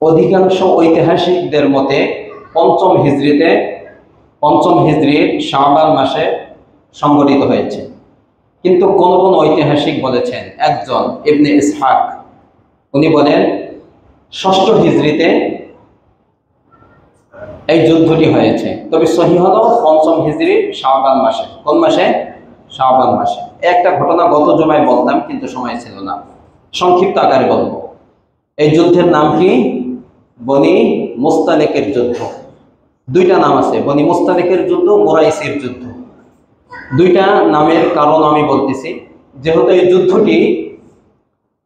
অধিকাংশ ঐতিহাসিকদের মতে পঞ্চম হিজরির শাবান মাসে সংঘটিত হয়েছে, কিন্তু কোন কোন ঐতিহাসিক বলেছেন, একজন ইবনে ইসহাক উনি বলেন ষষ্ঠ হিজরিতে এই যুদ্ধটি হয়েছে। তবে সহিহ হলো পঞ্চম হিজরির শাবান মাসে। কোন মাসে? শাবান মাসে। একটা ঘটনা গত জুমায় বলতাম, কিন্তু সময় ছিল না, সংক্ষিপ্ত আকারে বলবো। এই যুদ্ধের নাম কি? বনি মুস্তালিকের যুদ্ধ। দুইটা নাম আছে, বনি মুস্তালিকের যুদ্ধ, মুরাইসির যুদ্ধ। দুইটা নামের কারণ আমি বলতেছি। যেহেতু এই যুদ্ধটি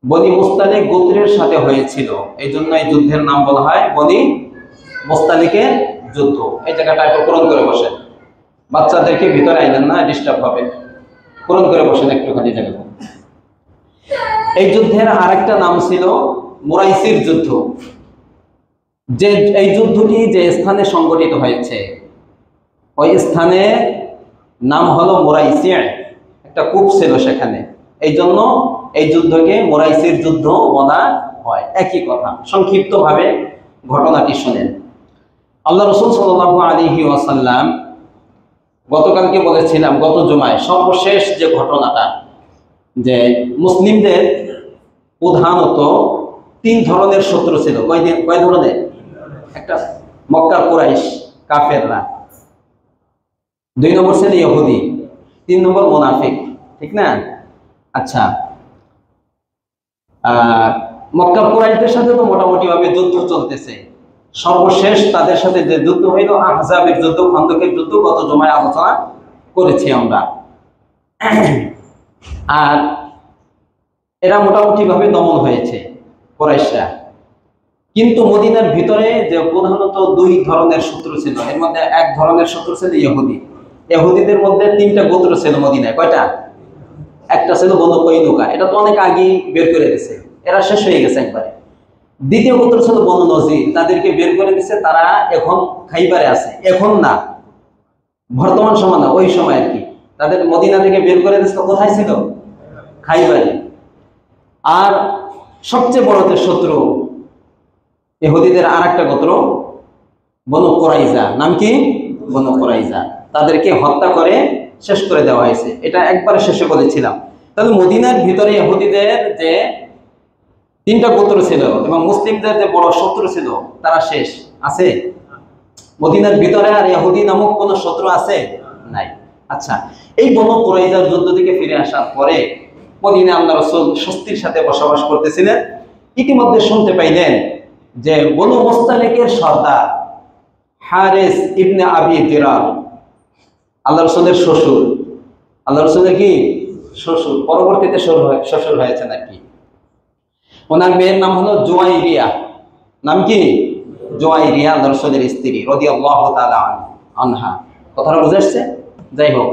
বনি মুস্তালিক গোত্রের সাথে হয়েছিল, এই জন্য এই যুদ্ধের নাম বলা হয় বনি মুস্তালিকের যুদ্ধ। এই জায়গাটা একটু পূরণ করে বসেন, বাচ্চাদেরকে ভিতরে আইলেন না, ডিস্টার্ব হবে। পূরণ করে বসেন একটুখানি জায়গাটা। এই যুদ্ধের আরেকটা নাম ছিল মুরাইসির যুদ্ধ। যে এই যুদ্ধটি যে স্থানে সংঘটিত হয়েছে, ওই স্থানে নাম হলো মুরাইসি। একটা কূপ ছিল সেখানে, এই জন্য এই যুদ্ধকে মুরাইসির যুদ্ধ বলা হয়। একই কথা। সংক্ষিপ্তভাবে ঘটনাটি শুনেন। আল্লাহ রাসূল সাল্লাল্লাহু আলাইহি ওয়াসাল্লাম গতকালকে বলেছিলাম, গত জুমায় সর্বশেষ যে ঘটনাটা, যে মুসলিমদের প্রধানত তিন ধরনের শত্রু ছিল। কয় ধরনের? একটা মক্কার কুরাইশ কাফেররা, দুই নম্বর ছিল ইহুদি, তিন নম্বর মুনাফিক, ঠিক না? আচ্ছা, মক্কার কুরাইশদের সাথে তো মোটামুটি ভাবে যুদ্ধ চলতেছে। সর্বশেষ তাদের সাথে যে যুদ্ধ হইল আহজাবের যুদ্ধ, খন্দকের যুদ্ধ, গত জমায় আলোচনা করেছি আমরা। আর এরা মোটামুটি ভাবে দমন হয়েছে কুরাইশরা। কিন্তু মদিনার ভিতরে যে প্রধানত দুই ধরনের শত্রু ছিল, এর মধ্যে এক ধরনের শত্রু ছিল ইহুদি। ইহুদিদের মধ্যে তিনটা গোত্র ছিল মদিনায়। কয়টা? একটা ছিল বনু কৈনুকা, এটা তো অনেক আগেই বের করে দিয়েছে, এরা শেষ হয়ে গেছে একবারে। দ্বিতীয় গোত্র ছিল বনু নজির, তাদেরকে বের করে দিচ্ছে, তারা এখন খাইবারে আছে। এখন না, বর্তমান সময় না, ওই সময় আর কি। তাদের মদিনা থেকে বের করে দিচ্ছে, কোথায় ছিল? খাইবারে। আর সবচেয়ে বড় যে শত্রু ইহুদিদের আর একটা গোত্র বনু কুরাইজা। নাম কি? বনু কুরাইজা। তাদেরকে হত্যা করে শেষ করে দেওয়া হয়েছে। এটা একবারে শেষে বলেছিলাম। তাহলে মদিনার ভিতরে ইহুদিদের যে তিনটা গোত্র ছিল এবং মুসলিমদের যে বড় শত্রু ছিল, তারা শেষ আছে। মদিনার ভিতরে আর ইহুদি নামক কোন শত্রু আছে? নাই। আচ্ছা, এই বনু কুরাইজার যুদ্ধ থেকে ফিরে আসার পরে মদিনায় আল্লাহ রাসূল স্বস্তির সাথে বসবাস করতেছিলেন। ইতিমধ্যে শুনতে পাইলেন যে বনু মুস্তালিকের সর্দার হারিস ইবনে আবি দিরার, আল্লাহ রাসূলের শ্বশুর, আল্লাহ রাসূলের কি শ্বশুর, পরবর্তীতে শ্বশুর হয়েছে নাকি। ওনার মেয়ের নাম হলো জুয়াইরিয়া। নাম কি? জুয়াইরিয়া, আল্লাহ রাসূলের স্ত্রী রাদিয়াল্লাহু তাআলা আনহা। কথাটা বুঝে আসছে? যাই হোক,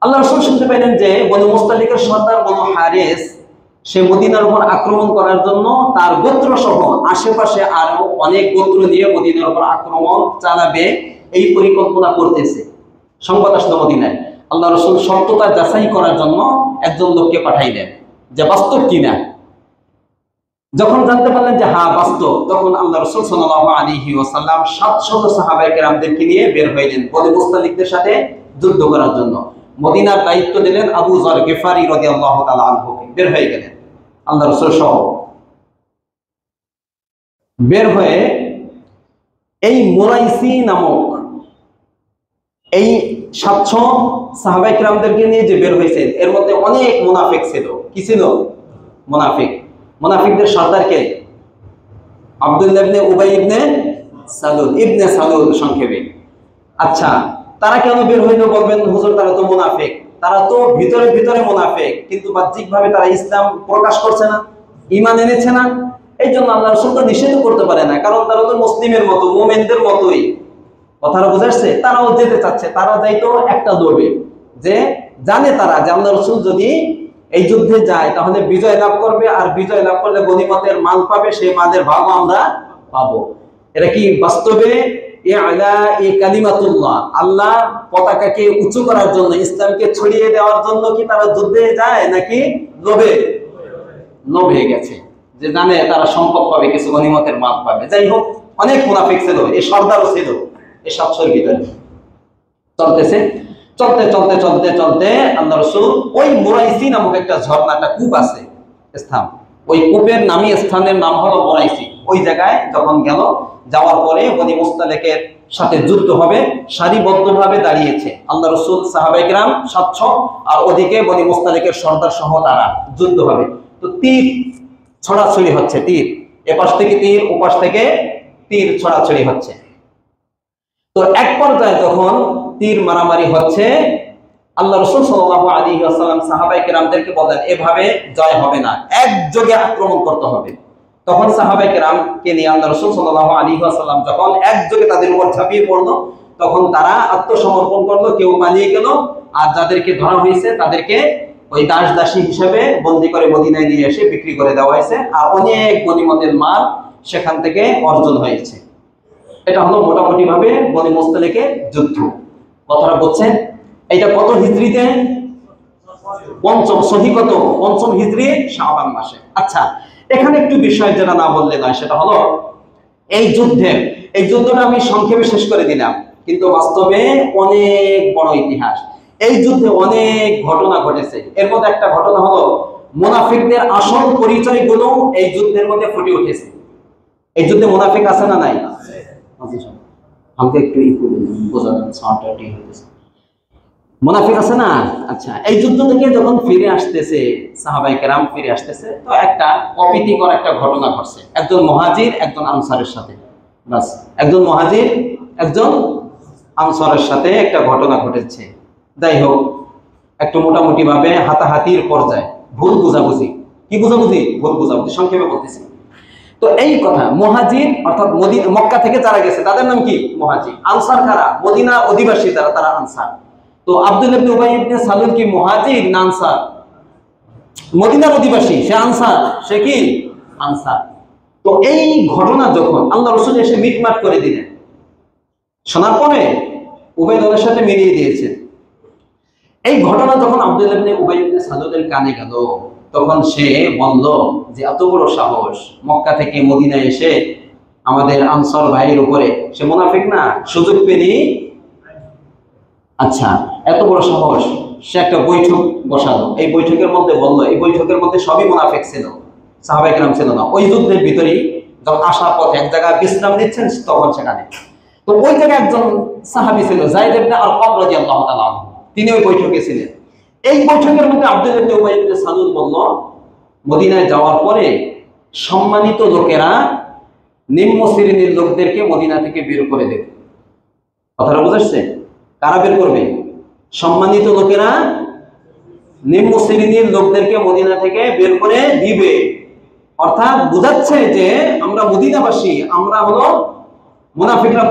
আল্লাহ রাসূল শুনতে পাইলেন যে বনু মুস্তালিকের সর্দার বনু হারিস সে মদিনার উপর আক্রমণ করার জন্য তার গোত্র সহ আশেপাশে আরো অনেক গোত্র নিয়ে মদিনার উপর আক্রমণ চালাবে, এই পরিকল্পনা করতেছে। সংবাদ আসলো মদিনায়। আল্লাহ রাসূল সত্যতা যাচাই করার জন্য একজন লোককে পাঠাইলেন যে বাস্তব কিনা। যখন জানতে পারলেন যে হ্যাঁ বাস্তব, তখন আল্লাহ রাসূল সাল্লাল্লাহু আলাইহি ওয়াসাল্লাম 700 সাহাবায়ে কেরামদেরকে নিয়ে বের হইলেন বনু মুস্তালিকদের সাথে যুদ্ধ করার জন্য। মদিনার দায়িত্ব দিলেন আবু যর গিফারি রাদিয়াল্লাহু তাআলা আনহুকে। বের হয়ে গেলেন আল্লাহ রাসূল সহ। বের হয়ে এই মুরাইসি নামক এই 700 সাহাবায়ে কেরামদেরকে নিয়ে যে বের হয়েছেন, এর মধ্যে অনেক মুনাফিক ছিল। কি ছিল? মুনাফিক। মুনাফিকদের সর্দার কে? আব্দুল্লাহ ইবনে উবাই ইবনে সালুল সংক্ষেপে। আচ্ছা, তারা কেন বের হইল বলবেন হুজুর? তারা তো মুনাফিক। তারা তো ভিতরে ভিতরে মুনাফিক, কিন্তু বাহ্যিকভাবে তারা ইসলাম প্রকাশ করছে না, ঈমান এনেছে না। এই জন্য আল্লাহ রাসূল তো নিষেধ করতে পারে না, কারণ তারা তো মুসলিমের মতো, মুমিনদের মতোই। কথাটা বুঝে আসছে? তারাও যেতে চাচ্ছে, তারা যাইতো একটা দৌড়ে, যে জানে তারা যে আল্লাহ রাসূল যদি এই যুদ্ধে যায় তাহলে বিজয় লাভ করবে, আর বিজয় লাভ করলে গনিমতের মাল পাবে, সেই মালের ভাগ আমরা পাবো। এটা কি বাস্তবে কালিমাতুল্লাহ, আল্লাহর পতাকাকে উঁচু করার জন্য, ইসলামকে ছড়িয়ে দেওয়ার জন্য কি তারা যুদ্ধে যায়, নাকি লোভে? লোভে গেছে। যে জানে তারা সম্পদ পাবে, কিছু গনিমতের মাল পাবে। যাই হোক, অনেক মুনাফিক ছিল, এই সর্দারও ছিল এই সবসের ভিতরে। চলতেছে, চলতে চলতে চলতে চলতে আল্লাহ রাসূল ওই মুরাইসি নামক একটা ঝর্ণা, একটা কূপ আছে স্থান, ওই কূপের নামী স্থানের নাম হলো মুরাইসি। ওই জায়গায় যখন গেল, যাওয়ার পরে বনি মুস্তালিকের সাথে যুদ্ধ হবে, সারিবদ্ধভাবে দাঁড়িয়েছে আল্লাহ রাসূল, সাহাবায়ে কেরাম 700, আর ওদিকে বনি মুস্তালিকের সর্দার সহ তারা, যুদ্ধ হবে। তো তীর ছড়াছড়ি হচ্ছে, তীর এপাশ থেকে তীর, ওপাশ থেকে তীর ছড়াছড়ি হচ্ছে। তো এক পর্যায়ে যখন তীর মারামারি হচ্ছে, আল্লাহ রাসূল সাল্লাল্লাহু আলাইহি ওয়াসাল্লাম সাহাবায়ে কেরামদেরকে বলেন, এভাবে জয় হবে না, একযোগে আক্রমণ করতে হবে। তখন সাহাবায়ে কেরামকে নিয়ে আল্লাহ রাসূল সাল্লাল্লাহু আলাইহি ওয়াসাল্লাম যখন একযোগে তাদের উপর ঝাঁপিয়ে পড়লো, তখন তারা আত্মসমর্পণ করলো, কেউ পালিয়ে গেল, আর যাদেরকে ধরা হয়েছে তাদেরকে ওই দাস দাসী হিসেবে বন্দী করে মদিনায় নিয়ে এসে বিক্রি করে দেওয়া হয়েছে, আর অনেক গনিমতের মাল সেখান থেকে অর্জন হয়েছে। এটা হলো মোটামুটি ভাবে বনি মুস্তালিকের যুদ্ধ। কথাটা বলছেন, এটা কত হিজরিতে? পঞ্চম, সহি কত? পঞ্চম হিজরি শাবান মাসে। আচ্ছা, এখানে একটু বিষয় যেটা না বললে নয়, সেটা হলো এই যুদ্ধটা আমি সংক্ষেপে শেষ করে দিলাম, কিন্তু বাস্তবে অনেক বড় ইতিহাস। এই যুদ্ধে অনেক ঘটনা ঘটেছে। এর মধ্যে একটা ঘটনা হলো মুনাফিকদের আসল পরিচয়গুলো এই যুদ্ধের মধ্যে ফুটে উঠেছে। এই যুদ্ধে মুনাফিক আছে না নাই? আমাকে একটু বোঝানোর সাউন্ডটা ঠিক হয়েছে। মুনাফিক আছে না? আচ্ছা, এই যুদ্ধ থেকে যখন ফিরে আসতেছে সাহাবায়ে কেরাম, ফিরে আসতেছে, তো একটা অপ্রীতিকর একটা ঘটনা ঘটছে একজন মুহাজির একজন আনসারের সাথে। বাস, একজন মুহাজির একজন আনসারের সাথে একটা ঘটনা ঘটেছে। যাই হোক, একটু মোটামুটি ভাবে হাতাহাতির পর্যায়ে, ভুল বুঝাবুঝি। কি বুঝাবুঝি? ভুল বুঝাবুঝি, সংক্ষেপে বলতেছি। তো এই কথা, মুহাজির অর্থাৎ মক্কা থেকে যারা গেছে তাদের নাম কি? মুহাজির। আনসার কারা? মদিনা অধিবাসী যারা, তারা আনসার। তো আব্দুল্লাহ ইবনে উবাই ইবনে সালুল কি মুহাজির না আনসার? মদিনার অধিবাসী, সে আনসার, সে কি? আনসার। তো এই ঘটনা যখন আল্লাহ রাসূল এসে মিটমাট করে দিলেন, শোনার পরে উবাইদুল্লাহর সাথে মিলিয়ে দিয়েছেন। এই ঘটনা যখন আব্দুল্লাহ ইবনে উবাই ইবনে সালুলের কানে গেল, তখন সে বলল যে এত বড় সাহস, মক্কা থেকে মদিনায় এসে আমাদের আনসার ভাইয়ের উপরে, সে মুনাফিক না, সুযোগ পেলেই, আচ্ছা এত বড় সাহস। সে একটা বৈঠক বসালো, এই বৈঠকের মধ্যে বলল, এই বৈঠকের মধ্যে সবই মুনাফিক ছিল, সাহাবায়ে কেরাম ছিল না। ওই যুদ্ধের ভিতরেই যখন আসার পথে এক জায়গায় বিশ্রাম নিচ্ছেন, তখন সেখানে, তো ওই জায়গায় একজন সাহাবী ছিল যায়েদ ইবনে আরকাম রাদিয়াল্লাহু তাআলা আনহু, তিনি ওই বৈঠকে ছিলেন। এই বৈঠকের মধ্যে আব্দুল্লাহ ইবনে উবাই ইবনে সালুল বলল, মদিনায় যাওয়ার পরে সম্মানিত লোকেরা নিম্ন শ্রেণীর লোকদেরকে মদিনা থেকে বের করে দেবে। কথাটা বুঝাচ্ছে? কারা বের করবে? সম্মানিত লোকেরা নিম্ন শ্রেণীর লোকদেরকে মদিনা থেকে বের করে দিবে। অর্থাৎ বুঝাচ্ছে যে আমরা মদিনাবাসী, আমরা হলো মুনাফিকরা,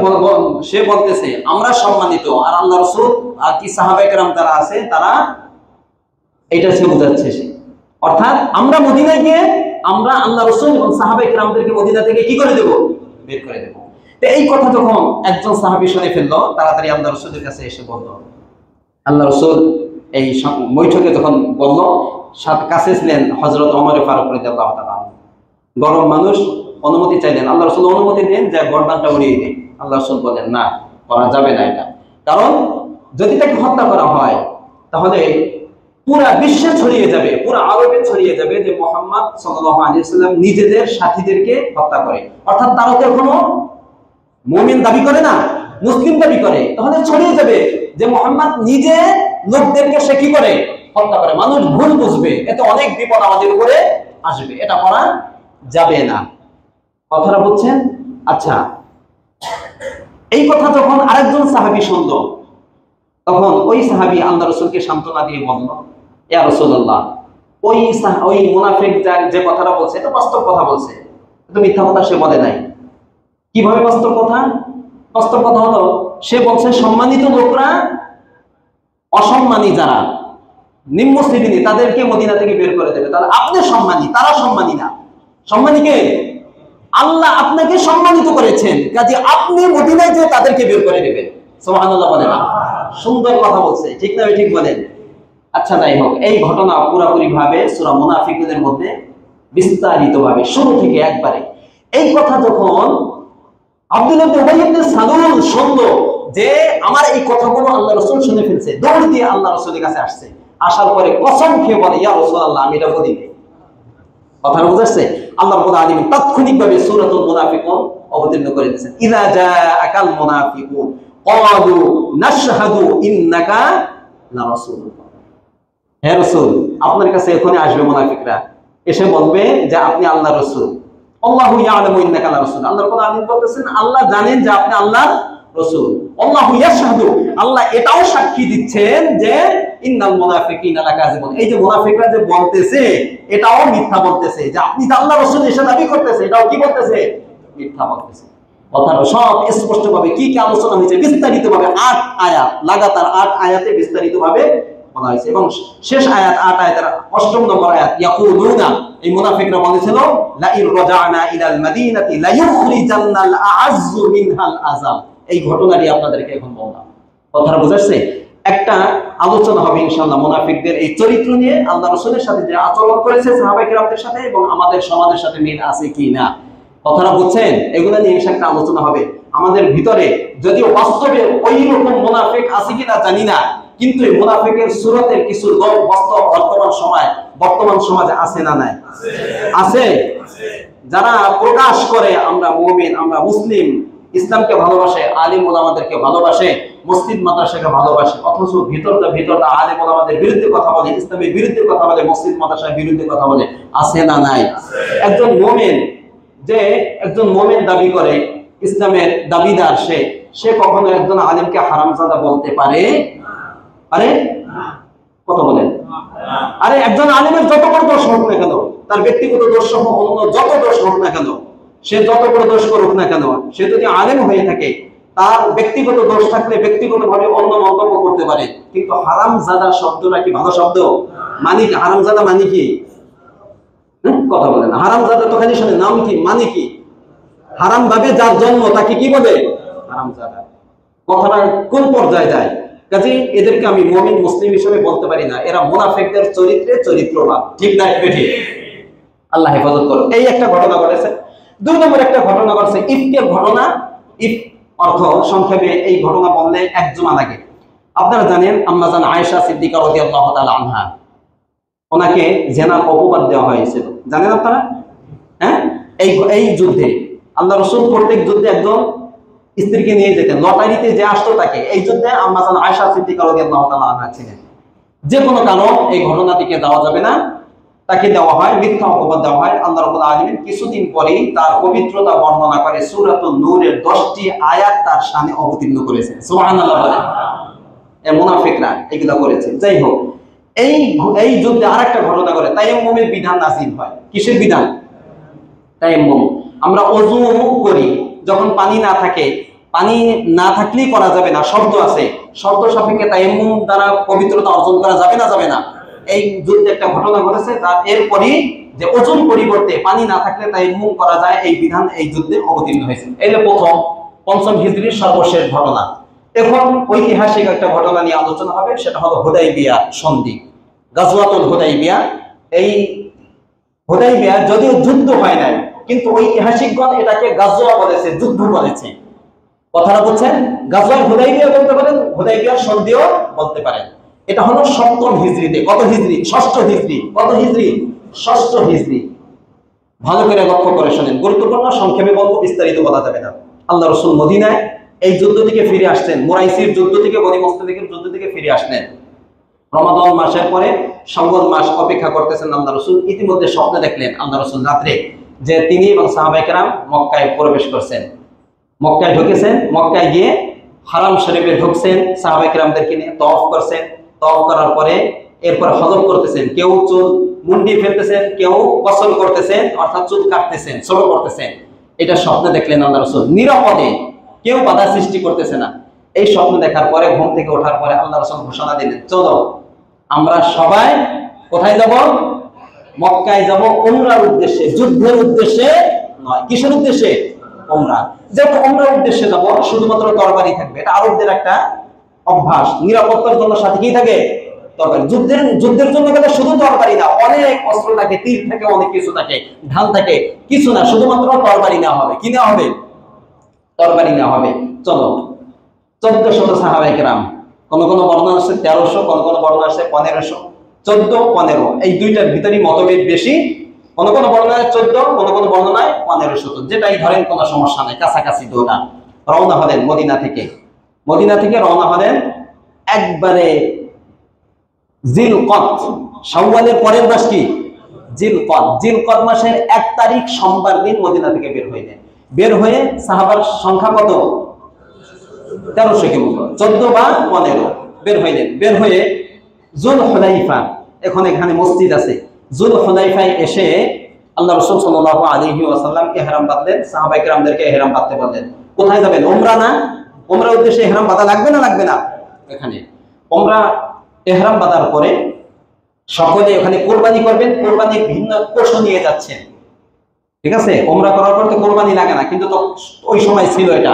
সে বলতেছে আমরা সম্মানিত, আর আল্লাহ রাসূল আর কি সাহাবায়ে কেরাম যারা আছে তারা, এটা সে বুঝাচ্ছে। সে অর্থাৎ আমরা মদিনায় গিয়ে আমরা আল্লাহ রাসূল এবং সাহাবায়ে কেরামদেরকে মদিনা থেকে কি করে দেব? বের করে দেব। তো এই কথা যখন একজন সাহাবী শুনে ফেললো, তাড়াতাড়ি আল্লাহ রাসূলের কাছে এসে বলল। আল্লাহ রাসূল এই বৈঠকে যখন বলল, কাছে ছিলেন হযরত ওমর ফারুক রাদিয়াল্লাহু তাআলা। গরম মানুষ, অনুমতি চাইলেন, আল্লাহ রাসূল অনুমতি দেন যে গর্দানটা উড়িয়ে দেন। আল্লাহ রাসূল বলেন না, করা যাবে না এটা, কারণ যদি তাকে হত্যা করা হয় তাহলে পুরা বিশ্বে ছড়িয়ে যাবে, পুরা আরবে ছড়িয়ে যাবে যে মুহাম্মদ সাল্লাল্লাহু আলাইহি ওয়াসাল্লাম নিজেদের সাথীদেরকে হত্যা করে। অর্থাৎ তারা তো কোনো মুমিন দাবি করে না, মুসলিম দাবি করে, তাহলে ছড়িয়ে যাবে যে মুহাম্মদ নিজে লোকদেরকে সে কি করে? হত্যা করে। মানুষ ভুল বুঝবে, এতে অনেক বিপদ আমাদের উপরে আসবে, এটা করা যাবে না। কথাটা বুঝছেন? আচ্ছা, এই কথা যখন আরেকজন সাহাবী শুনল, তখন ওই সাহাবী আল্লাহ রাসূলকে সান্ত্বনা দিয়ে বলল, ইয়া রাসূলুল্লাহ, ওই মুনাফিক যে কথাটা বলছে এটা বাস্তব কথা বলছে, এটা মিথ্যা কথা সে বলে নাই। কিভাবে বাস্তব কথা? বাস্তব কথা হলো সে বলছে সম্মানিত লোকরা অসম্মানী যারা নিম্ন শ্রেণী তাদেরকে মদিনা থেকে বের করে দেবে। তাহলে আপনি সম্মানী, তারা সম্মানী না। সম্মানী কে? আল্লাহ আপনাকে সম্মানিত করেছেন, কাজে আপনি মদিনায় যে তাদেরকে বের করে দেবেন। সুবহানাল্লাহ বলেন। সুন্দর কথা বলছে, ঠিক না? ঠিক বলেন। আচ্ছা, যাই হোক, এই ঘটনা পুরোপুরি ভাবে সূরা মুনাফিকুনের মধ্যে বিস্তারিতভাবে শুরু থেকে একবারে। এই কথা যখন আব্দুল্লাহ ইবনে উবাই ইবনে সালুল শুনলো যে আমার এই কথাগুলো আল্লাহ রাসূল শুনে ফেলছে, দৌড় দিয়ে আল্লাহ রাসূলের কাছে আসছে। আসার পরে কসম খেয়ে বলে, ইয়া রাসূলুল্লাহ, আমি এটা বলি নাই। কথা বুঝাচ্ছে? আল্লাহ রাব্বুল আলামিন তাৎক্ষণিকভাবে সূরাতুল মুনাফিকুন অবতীর্ণ করে দিয়েছেন। ইযা জাআকাল মুনাফিকুন ক্বালু নাশহাদু ইন্নাকা লা রাসূলুল্লাহ। হে রাসূল, আপনার কাছে এখনই আসবে মুনাফিকরা, এসে বলবে যে আপনি আল্লাহর রাসূল। আল্লাহু ইয়ালামু ইন্নাকা লা রাসূল। আল্লাহ রাব্বুল আলামিন বলতেছেন আল্লাহ জানেন যে আপনি আল্লাহর রাসূল। আল্লাহু ইয়াশহাদু, আল্লাহ এটাও সাক্ষী দিচ্ছেন যে ইন্নাল মুনাফিকিনা লাকাযিবুন। এই যে মুনাফিকরা যে বলতেছে এটাও মিথ্যা বলতেছে, যে আপনি যে আল্লাহর রাসূল এসে দাবি করতেছে, এটাও কি বলতেছে? মিথ্যা বলতেছে। কথাটা সব স্পষ্টভাবে কি কি আলোচনা হয়েছে বিস্তারিতভাবে 8 আয়াত, লাগাতার 8 আয়াতে বিস্তারিতভাবে বলা হয়েছে। এবং শেষ আয়াত 8 আয়াতের 8 নম্বর আয়াত, ইয়াকুলুনা, এই মুনাফিকরা বলেছিল লা ইর রাজানা ইলাল মাদিনাতি লা ইউখরিজান্নাল আ'আজ্জু মিনহাল আযাল। এই ঘটনাটি আপনাদেরকে এখন বললাম। কথাটা বুঝাচ্ছে? একটা আলোচনা হবে ইনশাআল্লাহ মুনাফিকদের এই চরিত্র নিয়ে, আল্লাহ রাসূলের সাথে যে আচরণ করেছে সাহাবায়ে কেরামদের সাথে এবং আমাদের সমাজের সাথে মিল আছে কি না। কথাটা বুঝছেন? এগুলো নিয়ে ইনশাআল্লাহ একটা আলোচনা হবে। আমাদের ভিতরে যদিও বাস্তবে ওই রকম মুনাফিক আছে কিনা জানি না, কিন্তু এই মুনাফিকের সূরতের কিছু লোক বর্তমান সমাজে আছে না নাই? আছে। যারা প্রকাশ করে আমরা মুমিন, আমরা মুসলিম, ইসলামকে ভালোবাসে, আলিম ওলামাদেরকে ভালোবাসে, মসজিদ মাদ্রাসাকে ভালোবাসে, অথচ ভিতরটা আলিম ওলামাদের বিরুদ্ধে কথা বলে, ইসলামের বিরুদ্ধে কথা বলে, মসজিদ মাদ্রাসার বিরুদ্ধে কথা বলে। আছে না নাই? একজন মুমিন দাবি করে, ইসলামের দাবিদার, সে কখনো একজন আলিমকে হারামজাদা বলতে পারে? কথা বলেন। আরে একজন আলিমের যত বড় দোষ হোক না কেন, তার ব্যক্তিগত দোষ সহ অন্য যত দোষ হোক না কেন, সে যত বড় দোষ করুক না কেন, সে যদি আলেম হয়ে থাকে, তার ব্যক্তিগত দোষ থাকলে ব্যক্তিগতভাবে অন্য মন্তব্য করতে পারে। কিন্তু হারামজাদা শব্দটা কি ভালো শব্দ? মানে কি হারামজাদা? মানে কি? কথা বলেন। হারামজাদা তো খালি শুনে, নাম কি, মানে কি? হারাম ভাবে যার জন্ম তাকে কি বলে? হারামজাদা। কথাটা কোন পর্যায়ে যায়? কাজে এদেরকে আমি মুমিন মুসলিম হিসেবে বলতে পারি না, এরা মুনাফিকদের চরিত্রবান। ঠিক না? ঠিক। আল্লাহ হেফাজত করো। এই একটা ঘটনা ঘটেছে। 2 নম্বর একটা ঘটনা ঘটছে, ইফকের ঘটনা। ইফ অর্থ সংক্ষেপে এই ঘটনা বললে 1 জুমা লাগে। আপনারা জানেন আম্মা জান আয়েশা সিদ্দিকা রাদিয়াল্লাহু তাআলা আনহা, ওনাকে জিনার অপবাদ দেওয়া হয়েছিল, জানেন আপনারা? হ্যাঁ, এই যুদ্ধে আল্লাহ রাসূল প্রত্যেক যুদ্ধে একজন স্ত্রীকে নিয়ে যেতেন, লটারিতে যে আসতো তাকে। এই যুদ্ধে আম্মা জান আয়েশা সিদ্দিকা রাদিয়াল্লাহু তাআলা আনহা ছিলেন। যে কোনো কারণ এই ঘটনাটিকে দেওয়া যাবে না, তাকে দেওয়া হয়, মিথ্যা অপবাদ দেওয়া হয়। আল্লাহ রাব্বুল আলামিন কিছুদিন পরেই তার পবিত্রতা বর্ণনা করে সূরাতুন নূরের 10টি আয়াত তার শানে অবতীর্ণ করেছেন। সুবহানাল্লাহ বলেন। এই মুনাফিকরা এগুলা করেছে। যাই হোক, এই যুদ্ধে আরেকটা ঘটনা ঘটে, তায়াম্মুমের বিধান নাযিল হয়। কিসের বিধান? তায়াম্মুম। আমরা ওযু করি যখন পানি না থাকে, পানি না থাকলেই করা যাবে না, শর্ত আছে। শর্ত সাপেক্ষে তায়াম্মুম দ্বারা পবিত্রতা অর্জন করা যাবে না? যাবে না। এই যুদ্ধে একটা ঘটনা ঘটেছে, তার এরপরই যে ওজুর পরিবর্তে পানি না থাকলে তায়াম্মুম করা যায়, এই বিধান এই যুদ্ধে অবতীর্ণ হয়েছে। এই যে প্রথম 5ম হিজরির সর্বশেষ ঘটনা। এখন ঐতিহাসিক একটা ঘটনা নিয়ে আলোচনা হবে, সেটা হলো হুদাইবিয়া সন্ধি, গাজওয়াতুল হুদাইবিয়া। এই হুদাইবিয়া যদিও যুদ্ধ হয় নাই, কিন্তু ঐতিহাসিকগণ এটাকে গাজওয়া বলেছে, যুদ্ধ বলেছে। কথাটা বলছেন, গাজওয়া হুদাইবিয়া বলতে পারেন, হুদাইবিয়ার সন্ধিও বলতে পারেন। এটা হলো 7ম হিজরিতে। কত হিজরি? 6ষ্ঠ হিজরি। কত হিজরি? 6ষ্ঠ হিজরি। ভালো করে লক্ষ্য করে শুনেন, গুরুত্বপূর্ণ, সংক্ষেপে বলবো, বিস্তারিত বলা যাবে না। আল্লাহ রাসূল মদিনায় এই যুদ্ধ থেকে ফিরে আসছেন, মুরাইসির যুদ্ধ থেকে, বনি মুস্তালিকের যুদ্ধ থেকে ফিরে আসলেন। রমাদান মাসের পরে শাওয়াল মাস অপেক্ষা করতেছেন আল্লাহ রাসূল। ইতিমধ্যে স্বপ্নে দেখলেন আল্লাহ রাসূল রাত্রে যে তিনি এবং সাহাবায়ে কেরাম মক্কায় প্রবেশ করছেন, মক্কায় ঢুকেছেন। মক্কায় গিয়ে হারাম শরীফে ঢুকছেন, সাহাবায়ে কেরামদেরকে নিয়ে তওয়াফ করছেন। তওয়াফ করার পরে এরপর হজম করতেছেন, কেউ চুল মুন্ডি ফেলতেছেন, কেউ কসল করতেছেন, অর্থাৎ চুল কাটতেছেন, ছোট করতেছেন। এটা স্বপ্নে দেখলেন আল্লাহ রাসূল নিরাপদে, কেউ বাধা সৃষ্টি করতেছে না। এই স্বপ্ন দেখার পরে, ঘুম থেকে ওঠার পরে আল্লাহ রাসূল ঘোষণা দিলেন, চলো আমরা সবাই কোথায় যাব? মক্কায় যাব, উমরার উদ্দেশ্যে, যুদ্ধের উদ্দেশ্যে নয়। কিসের উদ্দেশ্যে? উমরা। যেহেতু উমরার উদ্দেশ্যে যাব, শুধুমাত্র তরবারি থাকবে, এটা আরবদের একটা অভ্যাস। নিরাপত্তার জন্য সাথে কি থাকে? তরবারি। যুদ্ধের জন্য গেলে শুধু তরবারি না, অনেক অস্ত্র থাকে, তীর থাকে, অনেক কিছু থাকে, ঢাল থাকে, কিছু না, শুধুমাত্র তরবারি নেওয়া হবে। কি নেওয়া হবে? তরবারি নেওয়া হবে। চলো, 1400 সাহাবায়ে কেরাম, কোন কোন বর্ণনা আছে 1300, কোন কোন বর্ণনা আছে 1500, 14, 15 এই দুইটার ভিতরই মতভেদ বেশি। কোন কোন বর্ণনায় 14, কোন কোন বর্ণনায় 1500, যেটাই ধরেন কোনো সমস্যা নাই, কাছাকাছি দুটা। রওনা হলেন মদিনা থেকে, মদিনা থেকে রওনা হলেন একবারে জিলকদ, শাওয়ালের পরের মাস কি? জিলকদ। জিলকদ মাসের 1 তারিখ সোমবার দিন মদিনা থেকে বের হইলেন। বের হয়ে সাহাবার সংখ্যা কত? 1300 কে 14 বা 15 বের হইলেন। বের হয়ে জুল হুলাইফা, এখন এখানে মসজিদ আছে, জুল হুলাইফায় এসে আল্লাহ রাসূল সাল্লাল্লাহু আলাইহি ওয়াসাল্লাম ইহরাম বাঁধলেন, সাহাবায়ে কেরামদেরকে ইহরাম বাঁধতে বললেন। কোথায় যাবেন? উমরা না? উমরার উদ্দেশ্যে ইহরাম বাঁধা লাগবে না লাগবে না? এখানে উমরা ইহরাম বাঁধার পরে সকলে ওখানে কোরবানি করবেন, কোরবানির ভিন্ন পশু নিয়ে যাচ্ছেন। ঠিক আছে, উমরা করার পর তো কোরবানি লাগে না, কিন্তু তো ওই সময় ছিল এটা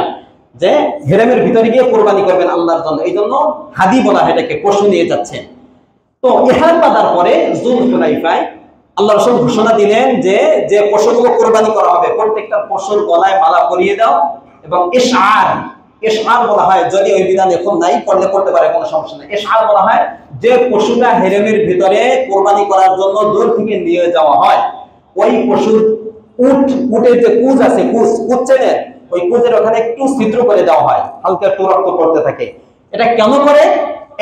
যে হেরেমের ভিতরে গিয়ে কোরবানি করবেন আল্লাহর জন্য, এই জন্য হাদি বলা হয় এটাকে, পশু নিয়ে যাচ্ছেন। তো ইহরাম বাঁধার পরে যুল হুলাইফায় আল্লাহ রাসূল ঘোষণা দিলেন যে যে পশুগুলো কোরবানি করা হবে প্রত্যেকটা পশুর গলায় মালা পরিয়ে দাও, এবং ইশআর, ইশআর বলা হয়, যদি ওই বিধান এখন নাই, করলে করতে পারে, কোনো সমস্যা নেই। ইশআর বলা হয় যে পশুটা হেরেমের ভিতরে কোরবানি করার জন্য দূর থেকে নিয়ে যাওয়া হয়, ওই পশুর উটের যে কুজ আছে, কুজ চেনেন, ওই কুজের ওখানে একটু ছিদ্র করে দেওয়া হয়, হালকা একটু রক্ত পড়তে থাকে। এটা কেন করে?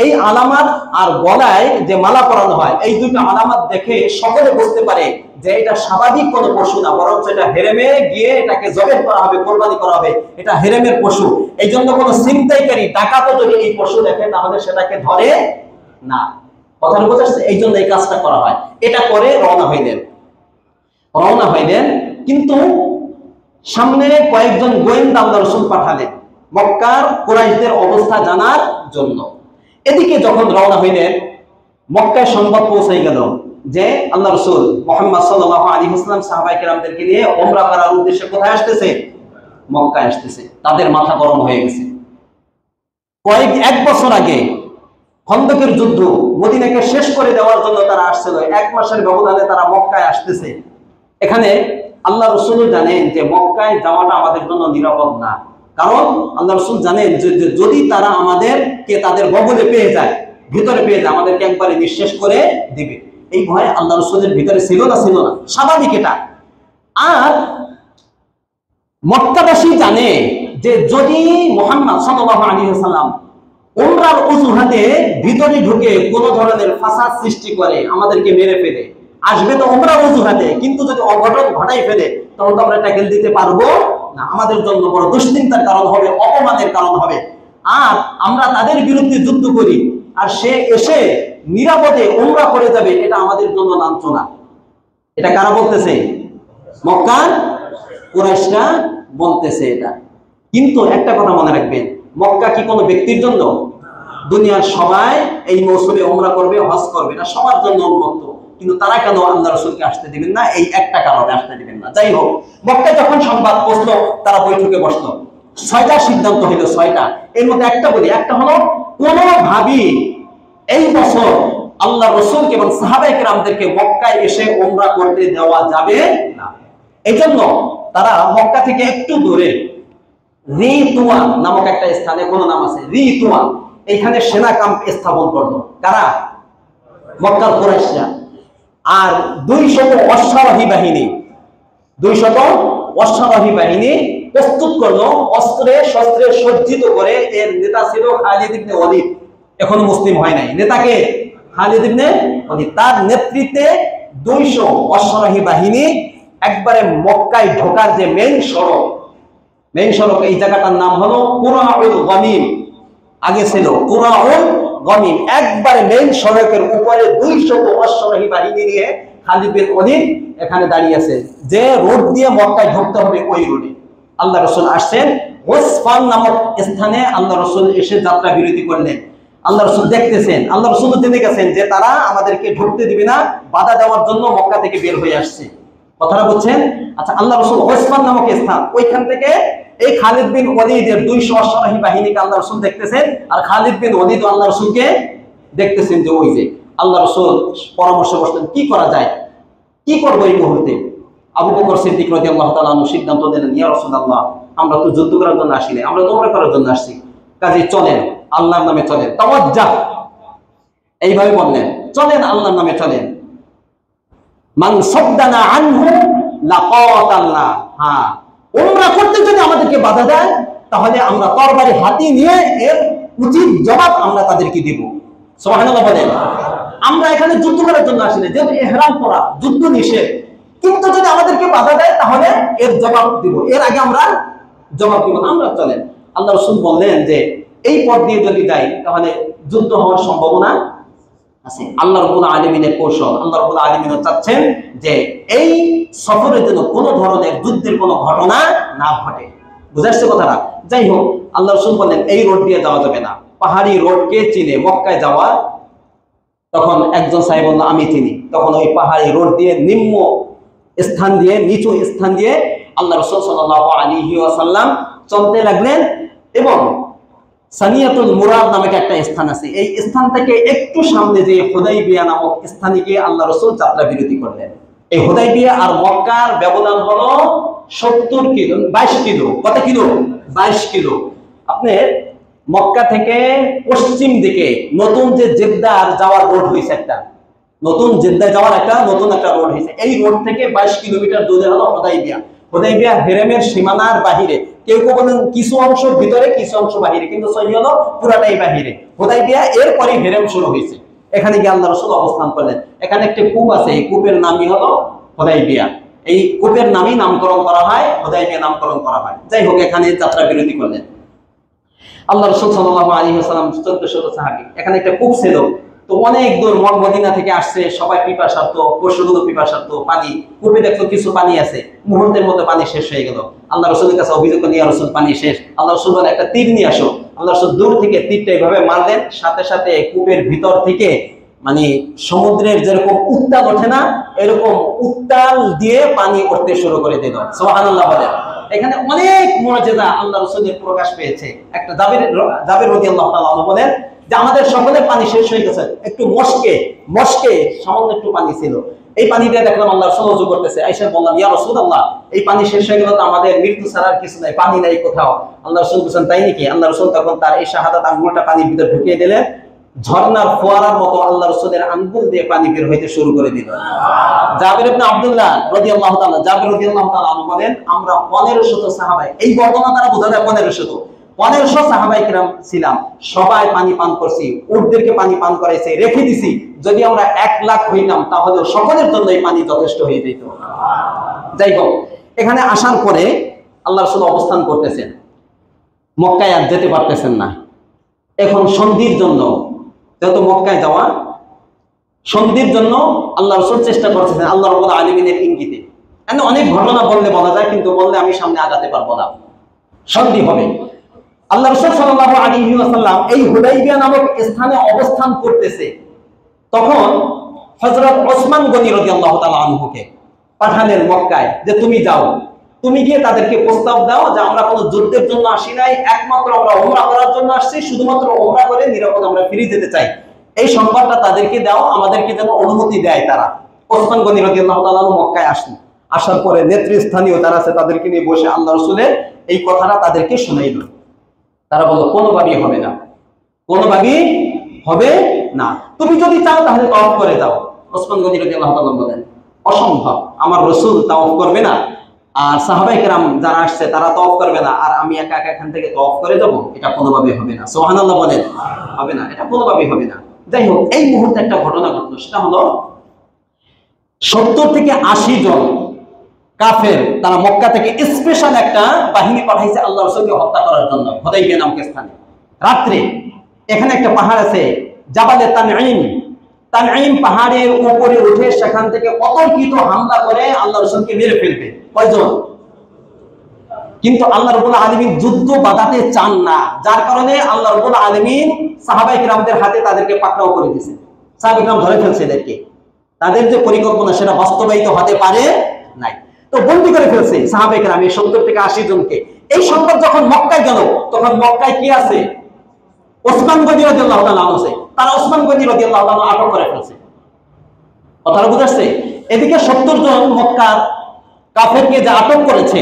এই আলামত আর গলায় যে মালা পরানো হয়, এই দুইটা আলামত দেখে সকলে বুঝতে পারে যে এটা স্বাভাবিক কোনো পশু না, বরঞ্চ এটা হেরেমে গিয়ে এটাকে জবেহ করা হবে, কোরবানি করা হবে, এটা হেরেমের পশু। এই জন্য কোনো ছিনতাইকারী, ডাকাতও যদি এই পশু দেখে তাহলে সেটাকে ধরে না। কথাটা বোঝা যাচ্ছে? এই জন্য এই কাজটা করা হয়। এটা করে রওনা হইলেন। কিন্তু সামনে কয়েকজন গোয়েন্দা আল্লাহ রাসূল পাঠালেন মক্কার কুরাইশদের অবস্থা জানার জন্য। এদিকে যখন রওনা হইলেন, মক্কায় সংবাদ পৌঁছে গেল যে আল্লাহ রাসূল মুহাম্মদ সাল্লাল্লাহু আলাইহি ওয়াসাল্লাম সাহাবায়ে কেরামদেরকে নিয়ে উমরা করার উদ্দেশ্যে কোথায় আসতেছে? মক্কায় আসতেছে। তাদের মাথা গরম হয়ে গেছে। এক বছর আগে খন্দকের যুদ্ধ, মদিনাকে শেষ করে দেওয়ার জন্য তারা আসছিল, 1 মাসের ব্যবধানে তারা মক্কায় আসতেছে। এখানে আল্লাহ রাসূল জানেন যে মক্কায় যাওয়াটা আমাদের জন্য নিরাপদ না, কারণ আল্লাহ রাসূল জানেন যে যদি তারা আমাদেরকে তাদের বগলে পেয়ে যায়, ভিতরে পেয়ে যায়, আমাদেরকে একবারে নিঃশেষ করে দিবে। এই ভয় আল্লাহ রাসূলের ভিতরে ছিল না? স্বাভাবিক এটা। আর মক্কাবাসী জানে যে যদি মুহাম্মদ সাল্লাল্লাহু আলাইহি ওয়াসাল্লাম উমরার অজুহাতে ভিতরে ঢুকে কোন ধরনের ফাসাদ সৃষ্টি করে, আমাদেরকে মেরে ফেলে, আসবে তো উমরার অজুহাতে, কিন্তু যদি অঘটন ঘটাই ফেলে তখন তো আমরা ট্যাকেল দিতে পারবো না, আমাদের জন্য বড় দুশ্চিন্তার কারণ হবে, অপমানের কারণ হবে। আর আমরা তাদের বিরুদ্ধে যুদ্ধ করি আর সে এসে নিরাপদে উমরা করে যাবে, এটা আমাদের জন্য লাঞ্ছনা। এটা কারা বলতেছে? মক্কার কুরাইশরা বলতেছে এটা। কিন্তু একটা কথা মনে রাখবেন, মক্কা কি কোনো ব্যক্তির জন্য? দুনিয়ার সবাই এই মৌসুমে উমরা করবে, হজ করবে, না সবার জন্য উন্মুক্ত। কিন্তু তারা কেন আল্লাহ রাসূলকে আসতে দিবেন না? এই একটা কারণে আসতে দিবেন না। যাই হোক, মক্কায় যখন সংবাদ পৌঁছলো তারা বৈঠকে বসলো। 6টা সিদ্ধান্ত হলো, 6টা। এর মধ্যে একটা বলি, একটা হলো কোনোভাবেই এই বছর আল্লাহ রাসূলকে এবং সাহাবায়ে কেরামদেরকে মক্কায় এসে উমরা করতে দেওয়া যাবে না। এই জন্য তারা মক্কা থেকে একটু দূরে রিতুয়া নামক একটা স্থানে, কোন নাম আছে রিতুয়া, এখানে সেনা ক্যাম্প স্থাপন করলো। কারা? মক্কার কুরাইশরা। আর 200 অশ্বারোহী বাহিনী প্রস্তুত করলো, অস্ত্রে শস্ত্রে সজ্জিত করে। এর নেতা ছিল খালিদ ইবনে ওয়ালিদ, এখনো মুসলিম হয় নাই। নেতাকে খালিদ ইবনে ওয়ালিদ, তার নেতৃত্বে 200 অশ্বারোহী বাহিনী একবারে মক্কায় ঢোকার যে মেইন সড়ক, এই জায়গাটার নাম হলো কুরাউল গমিম। আগে ছিল কুরাউল গমিম। একবারে মেইন সড়কের উপরে 200 অশ্বারোহী বাহিনী নিয়ে খালিদ বিন ওয়ালিদ এখানে দাঁড়িয়ে আছে, যে রোড দিয়ে মক্কায় ঢুকতে হবে ওই রোডে। আল্লাহ রাসূল আসছেন ওসফান নামক স্থানে, আল্লাহ রাসূল এসে যাত্রা বিরতি করলেন। আল্লাহ রাসূল দেখতেছেন, আল্লাহ রাসূল জেনে গেছেন যে তারা আমাদেরকে ঢুকতে দিবে না, বাধা দেওয়ার জন্য মক্কা থেকে বের হয়ে আসছে। কথাটা বুঝছেন? আচ্ছা, আল্লাহ রাসূল ওসফান নামক স্থান, ওইখান থেকে এই খালিদ বিন ওয়ালিদের 200 অশ্বারোহী বাহিনীকে আল্লাহ রাসূল দেখতেছেন, আর খালিদ বিন ওয়ালিদ আল্লাহ রাসূলকে দেখতেছেন যে ওই যে আল্লাহ রাসূল পরামর্শ বসলেন কি করা যায়, কি করবো এই মুহূর্তে। আবু বকর সিদ্দিক রাদিয়াল্লাহু তাআলা আনহু সিদ্ধান্ত দিলেন, ইয়া রাসূলুল্লাহ, আমরা তো যুদ্ধ করার জন্য আসিনি, আমরা তো উমরা করার জন্য আসছি, কাজে চলেন আল্লাহর নামে চলেন, তাওয়াজ্জাহ, এইভাবে বললেন, চলেন আল্লাহর নামে চলেন। মান সাদ্দানা আনহু লাকাতালনা, হ্যাঁ উমরা করতে যদি আমাদেরকে বাধা দেয় তাহলে আমরা তরবারি হাতে নিয়ে এর উচিত জবাব আমরা তাদেরকে দিব। সুবহানাল্লাহ বলেন। আমরা এখানে যুদ্ধ করার জন্য আসিনি, যেহেতু ইহরাম পরা, যুদ্ধ নিষেধ, কিন্তু যদি আমাদেরকে বাধা দেয় তাহলে এর জবাব দিব, এর আগে আমরা জবাব দিব, আমরা চলেন। আল্লাহ রাসূল বললেন যে এই পথ দিয়ে যদি যাই তাহলে যুদ্ধ হওয়ার সম্ভাবনা আছে। আল্লাহ রাব্বুল আলামিনের কৌশল, আল্লাহ রাব্বুল আলামিন চাচ্ছেন যে এই সফরের জন্য কোনো ধরনের যুদ্ধের কোনো ঘটনা না ঘটে। বুঝাচ্ছে কথাটা? যাই হোক, আল্লাহ রাসূল বললেন এই রোড দিয়ে যাওয়া যাবে না, পাহাড়ি রোডকে চিনে মক্কায় যাওয়া। তখন একজন সাহেব বলল আমি চিনি। তখন ওই পাহাড়ি রোড দিয়ে নিম্ন স্থান দিয়ে, নিচু স্থান দিয়ে আল্লাহ রাসূল সাল্লাল্লাহু আলাইহি ওয়াসাল্লাম চলতে লাগলেন এবং সানিয়াতুল মুরাদ নামক একটা স্থান আছে, এই স্থান থেকে একটু সামনে যে হুদাইবিয়া নামক স্থানে গিয়ে আল্লাহ রাসূল যাত্রা বিরতি করলেন। এই হুদাইবিয়া আর মক্কার ব্যবধান হলো 70 কিলো, 22 কিলো। কত কিলো? 22 কিলো। আপনি মক্কা থেকে পশ্চিম দিকে নতুন যে জেদ্দার যাওয়ার রোড হয়েছে, একটা নতুন জেদ্দায় যাওয়ার নতুন একটা রোড হয়েছে, এই রোড থেকে 22 কিলোমিটার দূরে হলো হুদাইবিয়া। হুদাইবিয়া হেরেমের সীমানার বাহিরে, কেউ কেউ বলেন কিছু অংশ ভিতরে কিছু অংশ বাহিরে, কিন্তু সহি হলো পুরাটাই বাহিরে। হুদাইবিয়া এরপরে হেরেম শুরু হয়েছে। এখানে গিয়ে আল্লাহ রাসূল অবস্থান করলেন। এখানে একটা কূপ আছে, এই কূপের নামই হলো হুদাইবিয়া। এই কূপের নামই নামকরণ করা হয়, হুদাইবিয়া নামকরণ করা হয়। যাই হোক, এখানে যাত্রা বিরতি করলেন আল্লাহ রাসূল সাল্লাল্লাহু আলাইহি ওয়াসাল্লাম, 1400 সাহাবী। এখানে একটা কূপ ছিল, তো অনেক দূর মদিনা থেকে আসছে, সবাই পিপাসার্থ, পশুগুলো পিপাসার্থ, পানি, কূপে দেখলো কিছু পানি আছে, মুহূর্তের মধ্যে পানি শেষ হয়ে গেল। আল্লাহ রাসূলের কাছে অভিযোগ করলেন, ইয়া রাসূল পানি শেষ। আল্লাহ রাসূল বলেন একটা তীর নিয়ে আসো। আল্লাহ রাসূল দূর থেকে তীরটা এইভাবে মারলেন, সাথে সাথে কূপের ভিতর থেকে মানে সমুদ্রের যেরকম উত্তাল ওঠে না, এরকম উত্তাল দিয়ে পানি উঠতে শুরু করে দিল। সুবহানাল্লাহ বলেন। এখানে অনেক মুআজিজা আল্লাহ রাসূলের প্রকাশ পেয়েছে। একটা জাবের রাদিয়াল্লাহু তাআলা আনহু বলেন যে আমাদের সকলের পানি শেষ হয়ে গেছে, একটু মস্কে সামান্য একটু পানি ছিল, এই পানি দিয়ে দেখলাম আল্লাহ রাসূল ওযু করতেছে। আয়েশা বললাম, ইয়া রাসূলুল্লাহ, এই পানি শেষ হয়ে গেল তো আমাদের মৃত্যু ছাড়া আর কিছু নাই, পানি নাই কোথাও। আল্লাহ রাসূল বলেন, তাই নাকি? আল্লাহ রাসূল তখন তার এই শাহাদাত আঙ্গুলটা পানির ভিতর ঢুকিয়ে দিলেন, ঝর্ণার ফোয়ারার মতো আল্লাহ রাসূলের আঙ্গুল দিয়ে পানি বের হইতে শুরু করে দিল। জাবির ইবনে আব্দুল্লাহ রাদিয়াল্লাহু তাআলা, জাবির রাদিয়াল্লাহু তাআলা আনহু বলেন, আমরা 1500 সাহাবা, এই বর্ণনা দ্বারা বোঝা যায় 1500 সাহাবায়ে কিরাম ছিলাম, সবাই পানি পান করছি, উটদেরকে পানি পান করাইছে, রেখে দিছি। যদি আমরা 1 লাখ হইতাম তাহলে সকলের জন্য এই পানি যথেষ্ট হয়ে যেত। যাই হোক, এখানে আসার পরে আল্লাহ রাসূল অবস্থান করতেছেন, মক্কায় আর যেতে পারতেছেন না। এখন সন্ধির জন্য, যেহেতু মক্কায় যাওয়া, সন্ধির জন্য আল্লাহ রাসূল চেষ্টা করতেছেন আল্লাহ রাব্বুল আলামিনের ইঙ্গিতে। এখানে অনেক ঘটনা বললে বলা যায়, কিন্তু বললে আমি সামনে আগাতে পারবো না। সন্ধি হবে। আল্লাহ রাসূল সাল্লাল্লাহু আলাইহি ওয়াসাল্লাম এই হুদাইবিয়া নামক স্থানে অবস্থান করতেছে, তখন হযরত ওসমান গনি রাদিয়াল্লাহু তাআলা আনহুকে পাঠালেন মক্কায় যে তুমি যাও, তুমি গিয়ে তাদেরকে প্রস্তাব দাও যে আমরা কোনো যুদ্ধের জন্য আসি নাই, একমাত্র আমরা উমরা করার জন্য আসছি, শুধুমাত্র উমরা করে নিরাপদ আমরা ফিরে যেতে চাই। এই সংবাদটা তাদেরকে দাও, আমাদেরকে যেন অনুমতি দেয় তারা। ওসমান গনি রাদিয়াল্লাহু তাআলা মক্কায় আসলেন। আসার পরে নেতৃস্থানীয় যারা আছে তাদেরকে নিয়ে বসে আল্লাহ রাসূলের এই কথাটা তাদেরকে শুনাইল। তারা বলল, কোনোভাবেই হবে না, কোনোভাবেই হবে না, তুমি যদি চাও তাহলে তাওয়াফ করে দাও। ওসমান গনি রাদিয়াল্লাহু তাআলা বলেন, অসম্ভব, আমার রাসূল তাওয়াফ করবে না, আর সাহাবায়ে কেরাম যারা আসছে তারা তাওয়াফ করবে না, আর আমি একা একা এখান থেকে তাওয়াফ করে যাব, এটা কোনোভাবেই হবে না। সুবহানাল্লাহ বলেন, হবে না, এটা কোনোভাবেই হবে না। যাই হোক, এই মুহূর্তে একটা ঘটনা ঘটলো, সেটা হলো 70 থেকে 80 জন কাফের তারা মক্কা থেকে স্পেশাল একটা বাহিনী পাঠাইছে আল্লাহ রাসূলকে হত্যা করার জন্য হুদাইবিয়া নামক স্থানে। রাত্রে এখানে একটা পাহাড় আছে জাবালে তানঈম পাহাড়ের উপরে উঠে সেখান থেকে অতর্কিত হামলা করে আল্লাহ রাসূলকে মেরে ফেলবে। কয়জন? কিন্তু আল্লাহ রাব্বুল আলামিন যুদ্ধ বাধাতে চান না, যার কারণে আল্লাহ রাব্বুল আলামিন সাহাবায়ে কিরামদের হাতে তাদেরকে পাকড়াও করে দিয়েছেন। সাহাবায়ে কিরাম ধরে ফেলছে এদেরকে, তাদের যে পরিকল্পনা সেটা বাস্তবায়িত হতে পারে নাই, তো বন্দী করে ফেলছে সাহাবায়ে কিরাম 70 থেকে 80 জনকে। এই সংবাদ যখন মক্কায় গেল, তখন মক্কায় কি আছে? ওসমান গনি রাদিয়াল্লাহু তাআলা আনহু আছে, তারা ওসমান গনি রাদিয়াল্লাহু তাআলা আটক করে ফেলছে। কথাটা বুঝাচ্ছে? এদিকে 70 জন মক্কার কাফেরকে যে আটক করেছে,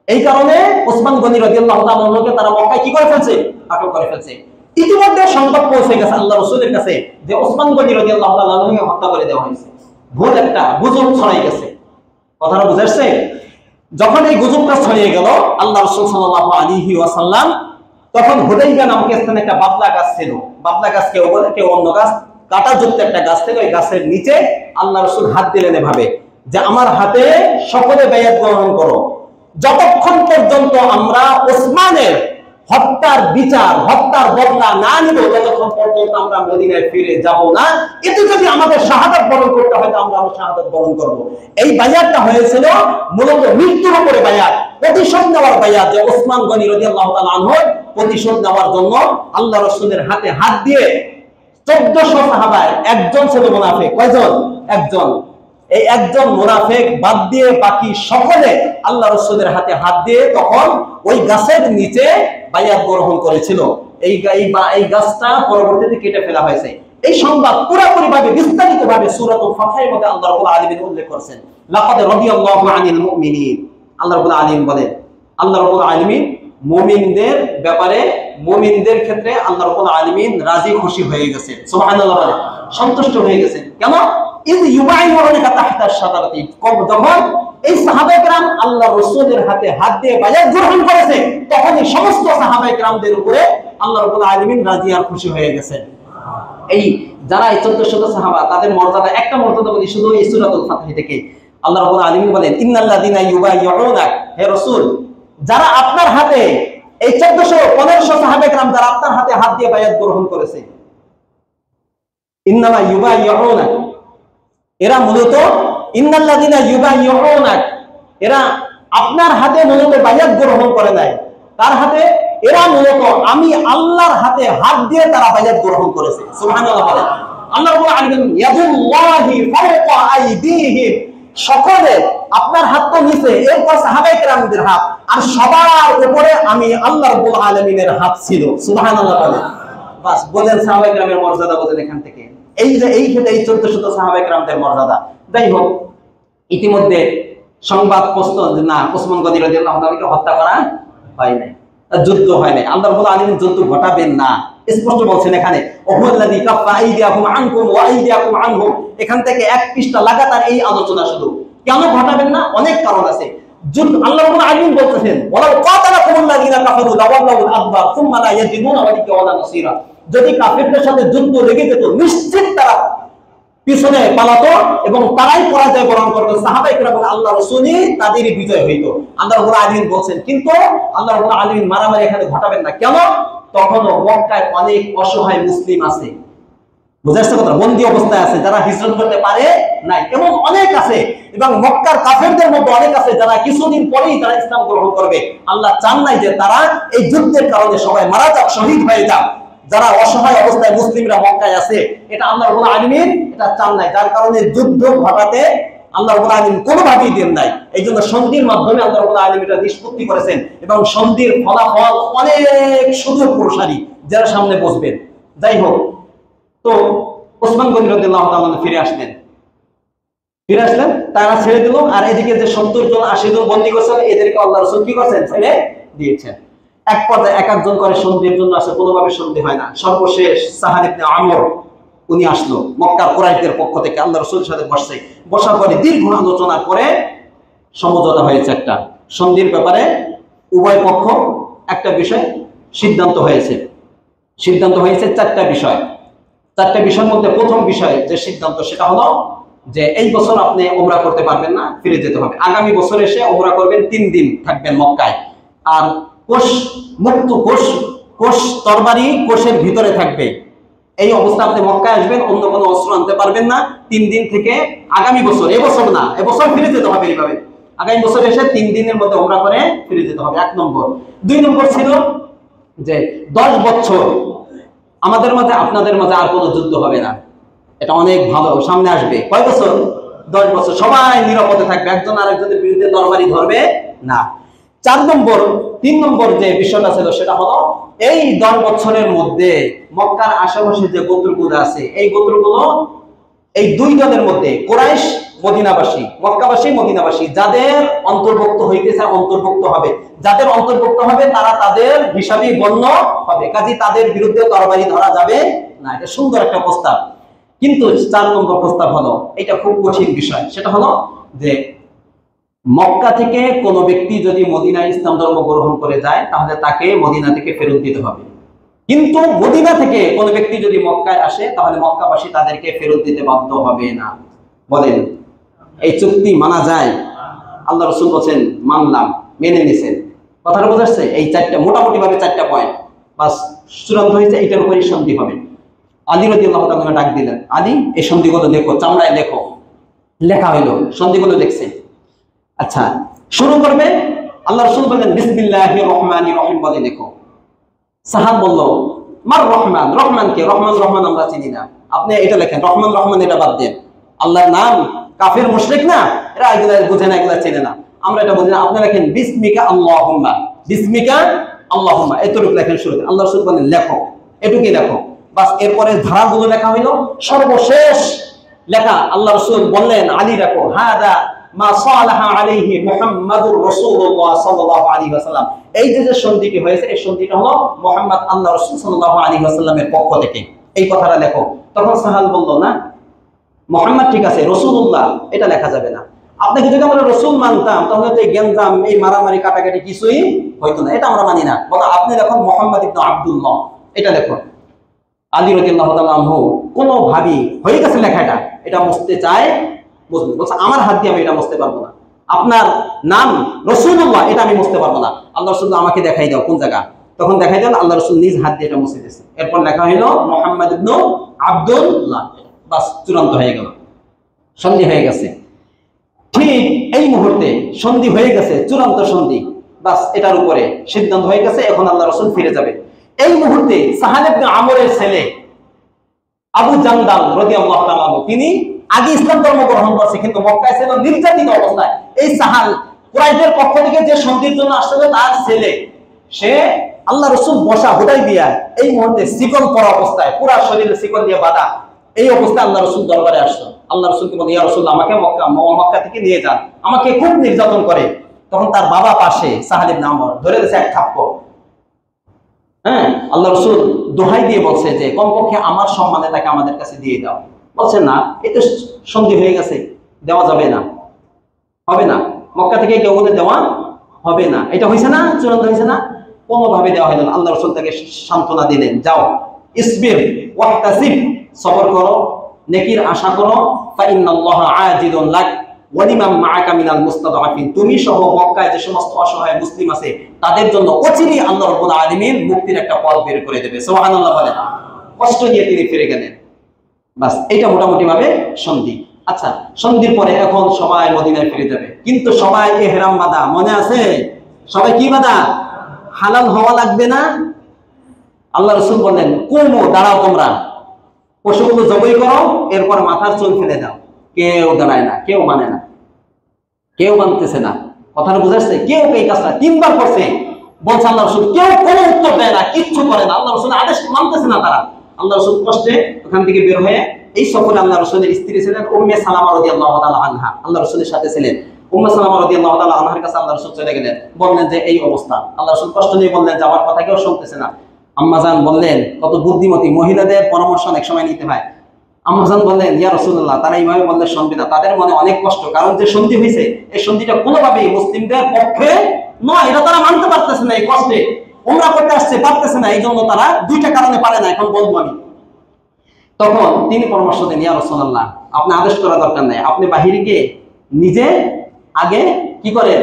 এই কারণে ওসমান গনি রাদিয়াল্লাহু তাআলা আনহুকে তারা মক্কায় কি করে ফেলছে? আটক করে ফেলছে। ইতিমধ্যে সংবাদ পৌঁছে গেছে আল্লাহ রাসূলের কাছে যে ওসমান গনি রাদিয়াল্লাহু তাআলা আনহুকে হত্যা করে দেওয়া হয়েছে। ভুল একটা গুজব ছড়াই গেছে। কথাটা বুঝাচ্ছে? যখন এই গুজবটা ছড়িয়ে গেল, আল্লাহ রাসূল সাল্লাল্লাহু আলাইহি ওয়াসাল্লাম তখন হুদাইবিয়া নামক স্থানে একটা বাবলা গাছ ছিল। বাবলা গাছ কেউ বলে, কেউ অন্য গাছ, কাঁটাযুক্ত একটা গাছ থেকে ওই গাছের নিচে আল্লাহ রাসূল হাত দিলেন এভাবে যে আমার হাতে সকলে বায়াত গ্রহণ করো, যতক্ষণ পর্যন্ত আমরা ওসমানের হত্যার বিচার, হত্যার বদলা না নিব, ততক্ষণ পর্যন্ত আমরা মদিনায় ফিরে যাব না। এতে যদি আমাদের শাহাদাত বরণ করতে হয়, আমরা শাহাদাত বরণ করব। এই বায়াতটা হয়েছিল মূলত মৃত্যুর উপরে বায়াত, প্রতিশোধ নেওয়ার বায়াত, যে ওসমান গনি রাদিয়াল্লাহু তাআলা আনহু প্রতিশোধ নেওয়ার জন্য আল্লাহ রাসূলের হাতে হাত দিয়ে 1400 সাহাবায় একজন ছিল মুনাফিক। কয়জন? একজন। এই একজন মুনাফিক বাদ দিয়ে বাকি সকলে আল্লাহ রাসূলের হাতে হাত দিয়ে তখন ওই গাছের নিচে বায়াত গ্রহণ করেছিল। এই গাছটা পরবর্তীতে কেটে ফেলা হয়েছে। এই সংবাদ পুরোপুরি ভাবে বিস্তারিত ভাবে সূরাতুল ফাতহের মধ্যে আল্লাহ রাব্বুল আলামিন উল্লেখ করেছেন। লাকাদ রাদিয়াল্লাহু আনিল মুমিনিন, আল্লাহ রাব্বুল আলামিন বলেন, আল্লাহ রাব্বুল আলামিন মুমিনদের ব্যাপারে, মুমিনদের ক্ষেত্রে আল্লাহ রাব্বুল আলামিন রাজি খুশি হয়ে গেছেন। সুবহানাল্লাহ বলেন, সন্তুষ্ট হয়ে গেছেন। কেন? ইয ইউবাইউনাকা তাহতা আশ-শাজারাতি, যখন এই সাহাবায়ে কেরাম আল্লাহ রাসূলের হাতে হাত দিয়ে বায়াত গ্রহণ করেছে, তখনই সমস্ত সাহাবায়ে কেরামদের উপরে আল্লাহ রাব্বুল আলামিন রাজি আর খুশি হয়ে গেছেন। এই যারা এই 1400 সাহাবা, তাদের মর্যাদা, একটা মর্যাদা বলি শুধু এই সূরাতুল ফাতহ থেকে। আল্লাহ রাব্বুল আলামিন বলেন, ইন্নাল্লাযিনা ইউবাইউনাক, হে রাসূল, যারা আপনার হাতে, এই 1400-1500 সাহাবায়ে কেরাম যারা আপনার হাতে হাত দিয়ে বায়াত গ্রহণ করেছে, ইন্নামা ইউবাইউনাক, এরা মূলত ইন্নাল্লাযিনা ইউবাইউনাক, এরা আপনার হাতে মূলত বায়াত গ্রহণ করে নাই, তার হাতে এরা মূলত আমি আল্লাহর হাতে হাত দিয়ে তারা বায়াত গ্রহণ করেছে। সুবহানাল্লাহ বলেন। আল্লাহ রাব্বুল আলামিন ইয়াদুল্লাহি ফাওকা আইদিহিম, সকলে আপনার হাত তো নিচে, এরপর সাহাবায়ে কেরামদের হাত, আর সবার উপরে আমি আল্লাহ রাব্বুল আলামিনের হাত ছিল। সুবহানাল্লাহ বলেন। বাস বলেন সাহাবায়ে কেরামের মর্যাদা বলেন এখান থেকে। এই যে এই ক্ষেত্রে এই 1400 সাহাবায়ে কেরামদের মর্যাদা। যাই হোক, ইতিমধ্যে সংবাদ পৌঁছল যে না, ওসমান গনি রাদিয়াল্লাহু তাআলাকে হত্যা করা হয় নাই, যুদ্ধ হয় নাই। আল্লাহ রাব্বুল আলামিন যুদ্ধ ঘটাবেন না, স্পষ্ট বলছেন এখানে, ওহুল্লাযী কাফফা আইদিয়াকুম আনকুম ওয়া আইদিয়াকুম আনহুম। এখান থেকে এক পৃষ্ঠা লাগাতার এই আলোচনা শুধু। কেন ঘটাবেন না? অনেক কারণ আছে। যুদ্ধ আল্লাহ রাব্বুল আলামিন বলতেছেন, ওয়ালাউ কাতালাকুমুল্লাযীনা কাফারু লাওয়াল্লাউল আদবার সুম্মা লা ইয়াজিদুনা ওয়ালিয়্যা ওয়ালা নাসীরা। যদি কাফেরদের সাথে যুদ্ধ লেগে যেত, নিশ্চিত তারা পিছনে পালাতো এবং তারাই পরাজয় বরণ করতো। সাহাবায়ে কেরাম এবং আল্লাহ রাসূলই তাদেরই বিজয় হইতো। আল্লাহ রাব্বুল আলামিন বলছেন, কিন্তু আল্লাহ রাব্বুল আলামিন মারামারি এখানে ঘটাবেন না। কেন? তখনও মক্কায় অনেক অসহায় মুসলিম আছে, বুঝাচ্ছে কথা, বন্দী অবস্থায় আছে, যারা হিজরত করতে পারে নাই, এবং অনেক আছে, এবং মক্কার কাফেরদের মধ্যে অনেক আছে যারা কিছুদিন পরেই তারা ইসলাম গ্রহণ করবে। আল্লাহ চান নাই যে তারা এই যুদ্ধের কারণে সবাই মারা যাক, শহীদ হয়ে যাক। যারা অসহায় অবস্থায় মুসলিমরা মক্কায় আছে, এটা আল্লাহ রাব্বুল আলামিন এটা চান নাই, যার কারণে যুদ্ধ ঘটাতে আল্লাহ রাব্বুল আলামিন কোনোভাবেই দেন নাই। এই জন্য সন্ধির মাধ্যমে আল্লাহ রাব্বুল আলামিন এটা নিষ্পত্তি করেছেন, এবং সন্ধির ফলাফল অনেক সুদূর প্রসারী, যারা সামনে বসবেন। যাই হোক, তো ওসমান গনি রাদিয়াল্লাহু তাআলা ফিরে আসলেন, তারা ছেড়ে দিল। আর এদিকে যে 70 জন 80 জন বন্দী করছেন, এদেরকে আল্লাহ রাসূল কি করেছেন? ছেড়ে দিয়েছেন। এক পর্যায়ে এক একজন করে সন্ধির জন্য আসে, কোনোভাবে সন্ধি হয় না। সর্বশেষ সাহাল ইবনে আমর উনি আসলো মক্কার কুরাইশদের পক্ষ থেকে, আল্লাহ রাসূলের সাথে বসছে। বসার পরে দীর্ঘ আলোচনা করে সমঝোতা হয়েছে একটা সন্ধির ব্যাপারে। উভয় পক্ষ একটা বিষয় সিদ্ধান্ত হয়েছে। চারটা বিষয়। চারটা বিষয়ের মধ্যে প্রথম বিষয় যে সিদ্ধান্ত, সেটা হলো যে এই বছর আপনি উমরা করতে পারবেন না, ফিরে যেতে হবে। আগামী বছর এসে উমরা করবেন, 3 দিন থাকবেন মক্কায়। আর কোষ মুক্ত, কোষ তরবারি কোষের ভিতরে থাকবে। এই অবস্থা আপনি মক্কায় আসবেন, অন্য কোনো অস্ত্র আনতে পারবেন না 3 দিন থেকে। আগামী বছর, এবছর না, এবছর ফিরে যেতে হবে এইভাবে। আগামী বছর এসে 3 দিনের মধ্যে উমরা করে ফিরে যেতে হবে, 1 নম্বর। 2 নম্বর ছিল যে 10 বছর আমাদের মাঝে আপনাদের মাঝে আর কোনো যুদ্ধ হবে না। এটা অনেক ভালো, সামনে আসবে। কয় বছর? 10 বছর। সবাই নিরাপদে থাকবে, একজন আরেকজনের বিরুদ্ধে তরবারি ধরবে না। তিন নম্বর যে বিষয়টা ছিল সেটা হলো এই 10 বছরের মধ্যে মক্কার আশেপাশে যে গোত্রগুলো আছে এই গোত্রগুলো এই দুই দলের মধ্যে কুরাইশ মদিনাবাসী, মক্কাবাসী মদিনাবাসী যাদের অন্তর্ভুক্ত হইতেছে অন্তর্ভুক্ত হবে, যাদের অন্তর্ভুক্ত হবে তারা তাদের হিসাবে গণ্য হবে, কাজে তাদের বিরুদ্ধে তরবারি ধরা যাবে না। এটা সুন্দর একটা প্রস্তাব। কিন্তু 4 নম্বর প্রস্তাব হলো, এটা খুব কঠিন বিষয়, সেটা হলো যে মক্কা থেকে কোনো ব্যক্তি যদি মদিনায় ইসলাম ধর্ম গ্রহণ করে যায় তাহলে তাকে মদিনা থেকে ফেরত দিতে হবে। কিন্তু মদিনা থেকে কোনো ব্যক্তি যদি মক্কায় আসে তাহলে মক্কাবাসী তাদেরকে ফেরত দিতে বাধ্য হবে না। বলেন এই চুক্তি মানা যায়? আল্লাহ রাসূল বলেন মানলাম, মেনে নিছেন। কথাটা বোঝাচ্ছে? এই মোটামুটি ভাবে 4টা পয়েন্ট বাস চূড়ান্ত হয়েছে, এটার উপরই সন্ধি হবে। আলী রাদিয়াল্লাহু তাআলা ডাক দিলেন, আলী এই সন্ধিগুলো লেখো, চামড়ায় লেখো। লেখা হইলো, সন্ধিগুলো লিখছে। আচ্ছা শুরু করবে। আল্লাহ রাসূল বললেন বিসমিল্লাহির রহমানির রহিম বলে লেখো। সাহাব বলল মার রহমান, রহমান কে? রহমান আমরা চিনি না, আপনি এটা লেখেন। রহমান এটা বাদ দেন, আল্লাহর নাম কাফের মুশরিক না, এরা এগুলা বুঝে না, এগুলা চেনে না, আমরা এটা বুঝি না। আপনি লেখেন বিসমিকা আল্লাহুম্মা, বিসমিকা আল্লাহুম্মা, এতটুকু লেখেন শুরুতে। আল্লাহ রাসূল বলেন লেখো, এটুকুই লেখো বাস। এরপরে ধারাগুলো লেখা হইলো। সর্বশেষ লেখা আল্লাহ রাসূল বললেন আলী রাখো, হাদা মা সালাহা আলাইহি মুহাম্মাদুর রাসূলুল্লাহ সাল্লাল্লাহু আলাইহি ওয়াসাল্লাম। এই যে সন্ধিটি হয়েছে এই সন্ধিটা হলো মুহাম্মদ আল্লাহ রাসূল সাল্লাল্লাহু আলাইহি ওয়াসাল্লামের পক্ষ থেকে, এই কথাটা লেখো। তখন সাহাল বলল না মুহাম্মদ ঠিক আছে, রাসূলুল্লাহ এটা লেখা যাবে না। আপনাকে যদি আমরা রাসূল মানতাম তাহলে তো এই গেঞ্জাম, এই মারামারি কাটাকাটি কিছুই হইতো না, এটা আমরা মানি না। বলো আপনি লেখুন মুহাম্মদ ইবনে আব্দুল্লাহ, এটা লেখুন। আলী রাদিয়াল্লাহু তাআলা আনহু কোনোভাবেই হয়ে গেছে লেখাটা, এটা মুছতে চায়, বুঝলেন? বলছে আমার হাত দিয়ে আমি এটা মুছতে পারবো না, আপনার নাম রাসূলুল্লাহ এটা আমি মুছতে পারবো না, আল্লাহ রাসূল আমাকে দেখাই দাও কোন জায়গা। তখন দেখাই দেন আল্লাহ রাসূল নিজ হাত দিয়ে এটা মুছে দিয়েছে। এরপর লেখা হলো মুহাম্মদ ইবনে আব্দুল্লাহ, বাস চূড়ান্ত হয়ে গেল, সন্ধি হয়ে গেছে। ঠিক এই মুহূর্তে সন্ধি হয়ে গেছে, চূড়ান্ত সন্ধি, বাস এটার উপরে সিদ্ধান্ত হয়ে গেছে। এখন আল্লাহ রাসূল ফিরে যাবে। এই মুহূর্তে সাহাল ইবনে আমরের ছেলে আবু জান্দাল রাদিয়াল্লাহু তাআলা তিনি আগে ইসলাম ধর্ম গ্রহণ করছে, কিন্তু মক্কায় ছিল নির্যাতিত অবস্থায়। এই সাহাল কুরাইশদের পক্ষ থেকে যে সন্ধির জন্য আসছিল তার ছেলে, সে আল্লাহ রাসূল বসা হুদাইবিয়ায় এই মুহূর্তে শিকল পরা অবস্থায়, পুরা শরীরে শিকল দিয়ে বাঁধা, এই অবস্থায় আল্লাহ রাসূল দরবারে আসলো। আল্লাহ রাসূলকে বলে ইয়া রাসূলুল্লাহ আমাকে মক্কা থেকে নিয়ে যান, আমাকে খুব নির্যাতন করে। তখন তার বাবা পাশে সাহাল ইবনে আমর ধরে দিয়েছে এক থাপ্পড়। হ্যাঁ, আল্লাহ রাসূল দোহাই দিয়ে বলছে যে কমপক্ষে আমার সম্মানে তাকে আমাদের কাছে দিয়ে দাও। বলছে না, এই তো সন্ধি হয়ে গেছে, দেওয়া যাবে না, হবে না, মক্কা থেকে কেউ ওদের দেওয়া হবে না। এটা হয়েছে না, চূড়ান্ত হয়েছে না, কোনোভাবে দেওয়া হলো না। আল্লাহ রাসূল তাকে সান্ত্বনা দিলেন, যাও ইসবির ওয়াহতাসিব, সবর করো, নেকির আশা করো, ফা ইন্নাল্লাহা আজিলুন লাক ওয়া লিমান মাআকা মিনাল মুস্তাদআফিন, তুমি সহ মক্কায় যে সমস্ত অসহায় মুসলিম আছে তাদের জন্য অচিরেই আল্লাহ রাব্বুল আলামিন মুক্তির একটা পথ বের করে দেবে। সুবহানাল্লাহ বলেন। কষ্ট দিয়ে তিনি ফিরে গেলেন। বাস এটা মোটামুটি ভাবে সন্ধি। আচ্ছা সন্ধির পরে এখন সবাই মদিনায় ফিরে যাবে, কিন্তু সবাই ইহরাম বাঁধা, মনে আছে? সবাই কি বাঁধা? হালাল হওয়া লাগবে না? আল্লাহ রাসূল বললেন কুমু, দাঁড়াও তোমরা, পশুগুলো জবাই করো, এরপর মাথার চুল ফেলে দাও। কেউ দাঁড়ায় না, কেউ মানে না, কেউ মানতেছে না। কথাটা বুঝাচ্ছে? কেউ এই কাজটা 3 বার করছে, বলছে আল্লাহ রাসূল, কেউ কোনো উত্তর দেয় না, কিচ্ছু করে না। আল্লাহ রাসূলের আদেশ মানতেছে না তারা। আল্লাহ রাসূল কষ্টে ওখান থেকে বের হয়ে, এই সফরে আল্লাহ রাসূলের স্ত্রী ছিলেন উম্মে সালামা রাদিয়াল্লাহু তাআলা আনহা, আল্লাহ রাসূলের সাথে ছিলেন। উম্মে সালামা রাদিয়াল্লাহু তাআলা আনহার কাছে আল্লাহ রাসূল চলে গেলেন, বললেন যে এই অবস্থা। আল্লাহ রাসূল কষ্ট নিয়ে বললেন যে আমার কথা কেউ শুনতেছে না। আম্মাজান বললেন, কত বুদ্ধিমতী, মহিলাদের পরামর্শ অনেক সময় নিতে হয়। আম্মাজান বললেন ইয়া রাসূলুল্লাহ, তারা এইভাবে বললে শুনবে না, তাদের মনে অনেক কষ্ট, কারণ যে সন্ধি হয়েছে এই সন্ধিটা কোনোভাবেই মুসলিমদের পক্ষে নয়, এটা তারা মানতে পারতেছে না। এই কষ্টে উমরা করতে আসছে, পারতেছে না, এই জন্য তারা 2টা কারণে পারে না, এখন বলবো আমি। তখন তিনি পরামর্শ দেন, ইয়া রাসূলুল্লাহ আপনি আদেশ করা দরকার নাই, আপনি বাহিরকে নিজে আগে কি করেন,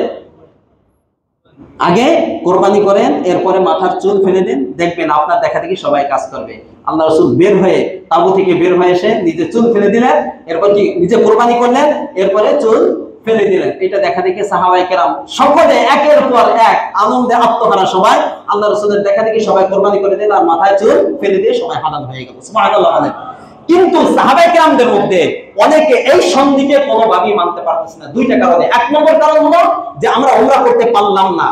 আগে কোরবানি করেন, এরপরে মাথার চুল ফেলে দেন, দেখবেন আপনার দেখা দেখি সবাই কাজ করবে। আল্লাহ রাসূল বের হয়ে, তাবু থেকে বের হয়ে এসে নিজে চুল ফেলে দিলেন, এরপর কি নিজে কোরবানি করলেন, এরপরে চুল ফেলে দিলেন। এটা দেখা দেখি সাহাবায়ে কেরাম সকলে একের পর এক আনন্দে আত্মহারা, সবাই আল্লাহ রাসূলের দেখা দেখি সবাই কোরবানি করে দিলেন আর মাথায় চুল ফেলে দিয়ে সবাই হালাল হয়ে গেল। সুবহানাল্লাহ। কিন্তু সাহাবায়ে কেরামদের মধ্যে অনেকে এই সন্ধিকে কোনোভাবেই মানতে পারতেছে না, 2টা কারণে। 1 নম্বর কারণ হলো যে আমরা উমরা করতে পারলাম না,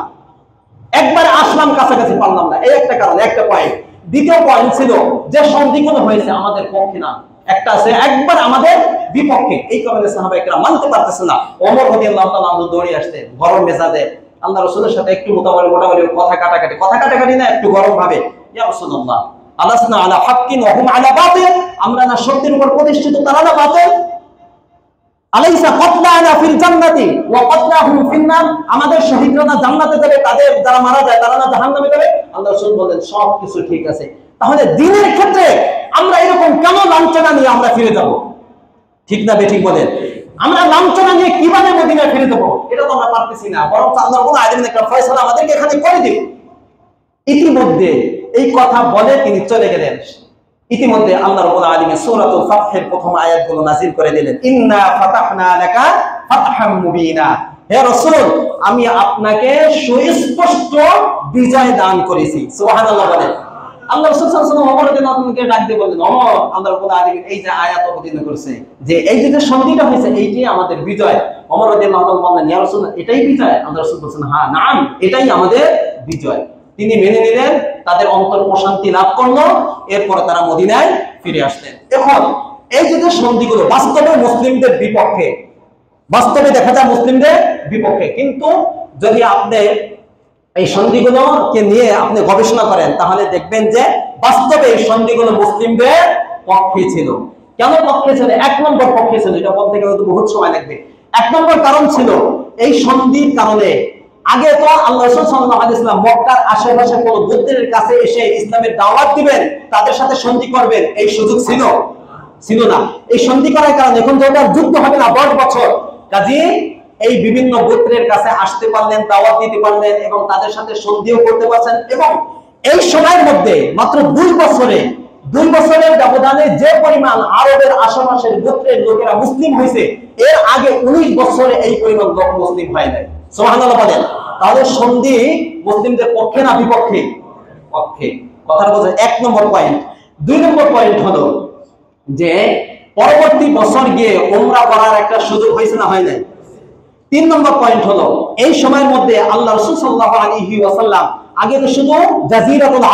একবার আসলাম, কাছাকাছি পারলাম না, এই একটা কারণ, একটা পয়েন্ট। দ্বিতীয় পয়েন্ট ছিল যে সন্ধিগুলো হয়েছে আমাদের পক্ষে না, একটা আছে একবার আমাদের বিপক্ষে, এই কারণে সাহাবায়ে কেরাম মানতে পারতেছে না। ওমর রাদিয়াল্লাহু তাআলা আনহু দৌড়ে আসতেন গরম মেজাজে আল্লাহ রাসূলের সাথে একটু মোটামুটি কথা কাটাকাটি না, একটু গরম ভাবে, ইয়া রাসূলুল্লাহ আলাসনা আলা হাক্কিন ওয়া হুম আলা বাতিল, আমরা না সত্যের উপর প্রতিষ্ঠিত, তারা না বাতিল? আলাইসা কতলানা ফিল জান্নাতি ওয়া কতলাহুম ফিন নার, আমাদের শহীদরা না জান্নাতে যাবে, তাদের যারা মারা যায় তারা না জাহান্নামে যাবে? আল্লাহ রাসূল বলেন সব কিছু ঠিক আছে, তাহলে দ্বীনের ক্ষেত্রে আমরা এরকম কেন লাঞ্ছনা নিয়ে আমরা ফিরে যাব? ঠিক না বেঠিক বলেন? আমরা লাঞ্ছনা নিয়ে কিভাবে মদিনায় ফিরে যাব? এটা তো আমরা পারতেছি না, বরং আল্লাহর কোন আইনের একটা ফয়সালা আমাদেরকে এখানে করে দিন। ইতিমধ্যে এই কথা বলে তিনি চলে গেলেন। ইতিমধ্যে আল্লাহ রাব্বুল আলামিন সূরাতুল ফাতহের প্রথম আয়াতগুলো নাযিল করে দিলেন, ইন্না ফাতাহনা লাকা ফাতহাম মুবিনা, হে রাসূল আমি আপনাকে সুস্পষ্ট বিজয় দান করেছি। সুবহানাল্লাহ বলেন। আল্লাহ রাসূল সাল্লাল্লাহু আলাইহি ওয়াসাল্লাম ওমর রাদিয়াল্লাহু আনহুকে ডাক দিয়ে বললেন, ওমর আল্লাহ রাব্বুল আলামিন এই যে আয়াত অবতীর্ণ করেছে যে এই যে সন্ধিটা হয়েছে এইটাই আমাদের বিজয়। ওমর রাদিয়াল্লাহু আনহু বললেন, ইয়া রাসূল এটাই বিজয়? আল্লাহ রাসূল বলেন, হ্যাঁ নাম, এটাই আমাদের বিজয়। তিনি মেনে নিলেন, তাদের অন্তর প্রশান্তি লাভ করলো, এরপরে তারা মদিনায় ফিরে আসলেন। এখন এই যে সন্ধিগুলো বাস্তবে মুসলিমদের বিপক্ষে, বাস্তবে দেখা যায় মুসলিমদের বিপক্ষে, কিন্তু যদি আপনি এই সন্ধিগুলোকে নিয়ে আপনি গবেষণা করেন তাহলে দেখবেন যে বাস্তবে এই সন্ধিগুলো মুসলিমদের পক্ষে ছিল। কেন পক্ষে ছিল? এক নম্বর পক্ষে ছিল, এটা বলতে গেলে তো বহুত সময় লাগবে। এক নম্বর কারণ ছিল এই সন্ধির কারণে আগে তো আল্লাহ রাসূল সাল্লাল্লাহু আলাইহি ওয়াসাল্লাম মক্কার আশেপাশে কোন গোত্রের কাছে এসে ইসলামের দাওয়াত দিবেন, তাদের সাথে সন্ধি করবেন, এই সুযোগ ছিল না। এই সন্ধি করার কারণে এখন যেটা যুদ্ধ হবে না 10 বছর, কাজে এই বিভিন্ন গোত্রের কাছে আসতে পারলেন, দাওয়াত দিতে পারলেন এবং তাদের সাথে সন্ধিও করতে পারছেন। এবং এই সময়ের মধ্যে মাত্র 2 বছরের ব্যবধানে যে পরিমাণ আরবের আশেপাশের গোত্রের লোকেরা মুসলিম হয়েছে, এর আগে 19 বছরে এই পরিমাণ লোক মুসলিম হয় নাই। সুবহানাল্লাহ বলেন। তাহলে সন্ধি মুসলিমদের পক্ষে না বিপক্ষে? পক্ষে। কথাটা বলছে 1 নম্বর পয়েন্ট। 2 নম্বর পয়েন্ট হলো যে পরবর্তী বছর গিয়ে উমরা করার একটা সুযোগ হয়েছে না হয় নাই? 3 নম্বর পয়েন্ট হলো এই সময়ের মধ্যে আল্লাহ রাসূল সাল্লাল্লাহু আলাইহি ওয়াসাল্লাম আগে তো শুধু জাজিরাতুল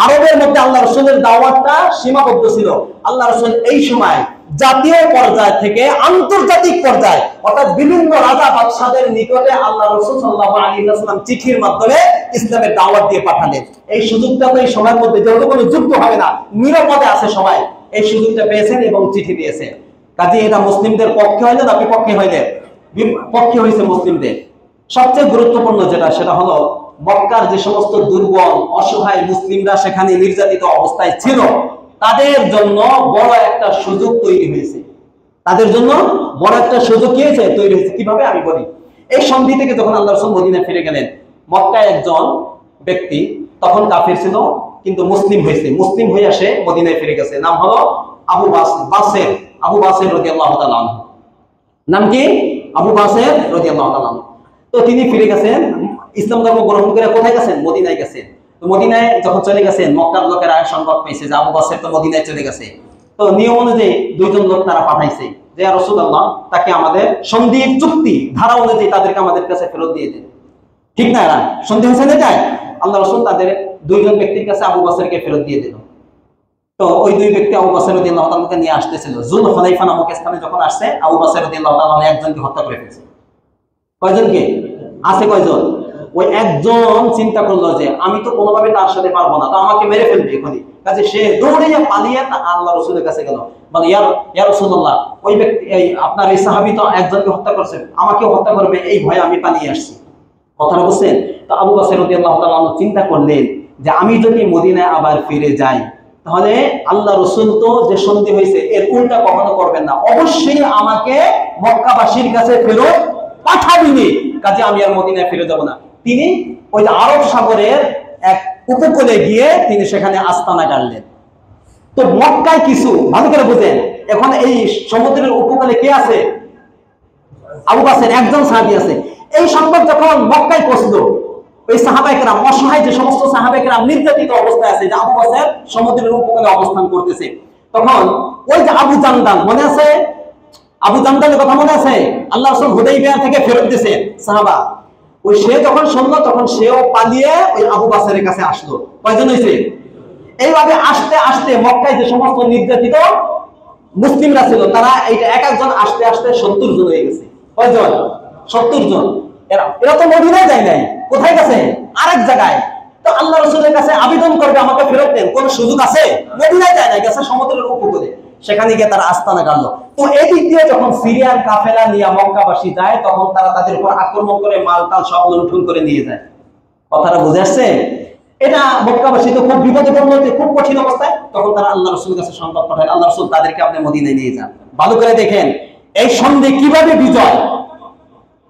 আরবের মধ্যে আল্লাহ রাসূলের দাওয়াতটা সীমাবদ্ধ ছিল। আল্লাহ রাসূল এই সময় জাতীয় পর্যায় থেকে আন্তর্জাতিক পর্যায়ে অর্থাৎ বিভিন্ন রাজা বাদশাদের নিকটে আল্লাহ রাসূল সাল্লাল্লাহু আলাইহি ওয়াসাল্লাম চিঠির মাধ্যমে ইসলামের দাওয়াত দিয়ে পাঠালেন। এই সুযোগটা তো এই সময়ের মধ্যে যেহেতু কোনো যুদ্ধ হবে না, নিরাপদে আছে সবাই, এই সুযোগটা পেয়েছেন এবং চিঠি দিয়েছেন। কাজে এটা মুসলিমদের পক্ষে হইলে না বিপক্ষে হইলে? বিপক্ষে হয়েছে মুসলিমদের। সবচেয়ে গুরুত্বপূর্ণ যেটা সেটা হলো মক্কার যে সমস্ত দুর্বল অসহায় মুসলিমরা সেখানে নির্যাতিত অবস্থায় ছিল, তাদের জন্য বড় একটা সুযোগ তৈরি হয়েছে। তাদের জন্য বড় একটা সুযোগ কি হয়েছে? তৈরি হয়েছে। কিভাবে আমি বলি, এই সন্ধি থেকে যখন আল্লাহ রাসূল মদিনায় ফিরে গেলেন, মক্কায় একজন ব্যক্তি তখন কাফির ছিল কিন্তু মুসলিম হয়েছে, মুসলিম হয়ে আসে মদিনায় ফিরে গেছে। নাম হলো আবু বাসের রাদিয়াল্লাহু তাআলা আনহু। নাম কি? আবু বাসের রাদিয়াল্লাহু তাআলা আনহু। তো তিনি ফিরে গেছেন, ইসলাম ধর্ম গ্রহণ করে কোথায় গেছেন? মদিনায় গেছেন। তো মদিনায় যখন চলে গেছেন, মক্কার লোকেরা সংবাদ পেয়েছে যে আবু বাসের তো মদিনায় চলে গেছে। তো নিয়ম অনুযায়ী 2 জন লোক তারা পাঠাইছে যে ইয়া রাসূলুল্লাহ, তাকে আমাদের সন্ধির চুক্তি ধারা অনুযায়ী তাদেরকে আমাদের কাছে ফেরত দিয়ে দেন। ঠিক না? এরা সন্ধি হয়েছে না? তাই আল্লাহ রাসূল তাদের 2 জন ব্যক্তির কাছে আবু বাসেরকে ফেরত দিয়ে দিল। তো ওই 2 ব্যক্তি আবু বাসের রাদিয়াল্লাহু তাআলাকে নিয়ে আসতেছিল। যুল হুলাইফা নামক স্থানে যখন আসছে, আবু বাসের রাদিয়াল্লাহু তাআলা একজনকে হত্যা করে ফেলেছে। কয়জনকে? আছে কয়জন? ওই একজন চিন্তা করলো যে আমি তো কোনোভাবে তার সাথে পারবো না, তো আমাকে মেরে ফেলবে এখনই। কাজে সে দৌড়িয়ে পালিয়ে আল্লাহ রাসূলের কাছে গেল, বলে ইয়া রাসূলুল্লাহ, ওই ব্যক্তি আপনার এই সাহাবী তো একজনকে হত্যা করছে, আমাকেও হত্যা করবে, এই ভয়ে আমি পালিয়ে আসছি। কথাটা বুঝছেন? তো আবু বাসের রাদিয়াল্লাহু তাআলা চিন্তা করলেন যে আমি যদি মদিনায় আবার ফিরে যাই তাহলে আল্লাহ রাসূল তো যে সন্ধি হয়েছে এর উল্টা কখনো করবেন না, অবশ্যই আমাকে মক্কাবাসীর কাছে ফেরত পাঠাবেনই। কাজে আমি আর মদিনায় ফিরে যাব না। তিনি ওই আরব সাগরের এক উপকূলে গিয়ে তিনি সেখানে আস্তানা গাড়লেন। তো মক্কায় কিছু ভালো করে বুঝেন, এখন এই সমুদ্রের উপকূলে কে আছে? আবু বাসের একজন সাহাবী আছে। এই সংবাদ যখন মক্কায় পৌঁছলো, ওই সাহাবায়ে কেরাম, অসহায় যে সমস্ত সাহাবায়ে কেরাম নির্যাতিত অবস্থায় আছে, যে আবু বাসের সমুদ্রের উপকূলে অবস্থান করতেছে, তখন ওই যে আবু জান্দাল, মনে আছে? আবু জান্দালের কথা মনে আছে? আল্লাহ রাসূল হুদাইবিয়া থেকে ফেরত দিয়েছেন সাহাবা। ওই সে যখন শুনলো তখন সেও পালিয়ে ওই আবু বাসরের কাছে আসলো। কয়জন হয়েছে? এইভাবে আস্তে আস্তে মক্কায় যে সমস্ত নির্যাতিত মুসলিমরা ছিল তারা এইটা এক একজন আস্তে আস্তে 70 জন হয়ে গেছে। কয়জন? 70 জন। এরা তো মদিনায় যায় নাই, কোথায় গেছে? আরেক জায়গায়। তো আল্লাহ রাসূলের কাছে আবেদন করবে আমাকে ফেরত দেন, কোন সুযোগ আছে? মদিনায় যায় না, গেছে সমুদ্রের উপকূলে, সেখানে গিয়ে তারা আস্তানা গাড়লো। তো এদিক দিয়ে যখন সিরিয়ার কাফেলা নিয়ে মক্কাবাসী যায় তখন তারা তাদের উপর আক্রমণ করে মালটাল সব লুণ্ঠন করে নিয়ে যায়। কথাটা বুঝে আসছে? এটা মক্কাবাসী তো খুব বিপদে পড়লো, খুব কঠিন অবস্থায়। তখন তারা আল্লাহ রাসূলের কাছে সংবাদ পাঠায়, আল্লাহ রাসূল তাদেরকে আপনি মদিনায় নিয়ে যান। ভালো করে দেখেন এই সন্ধি কিভাবে বিজয়,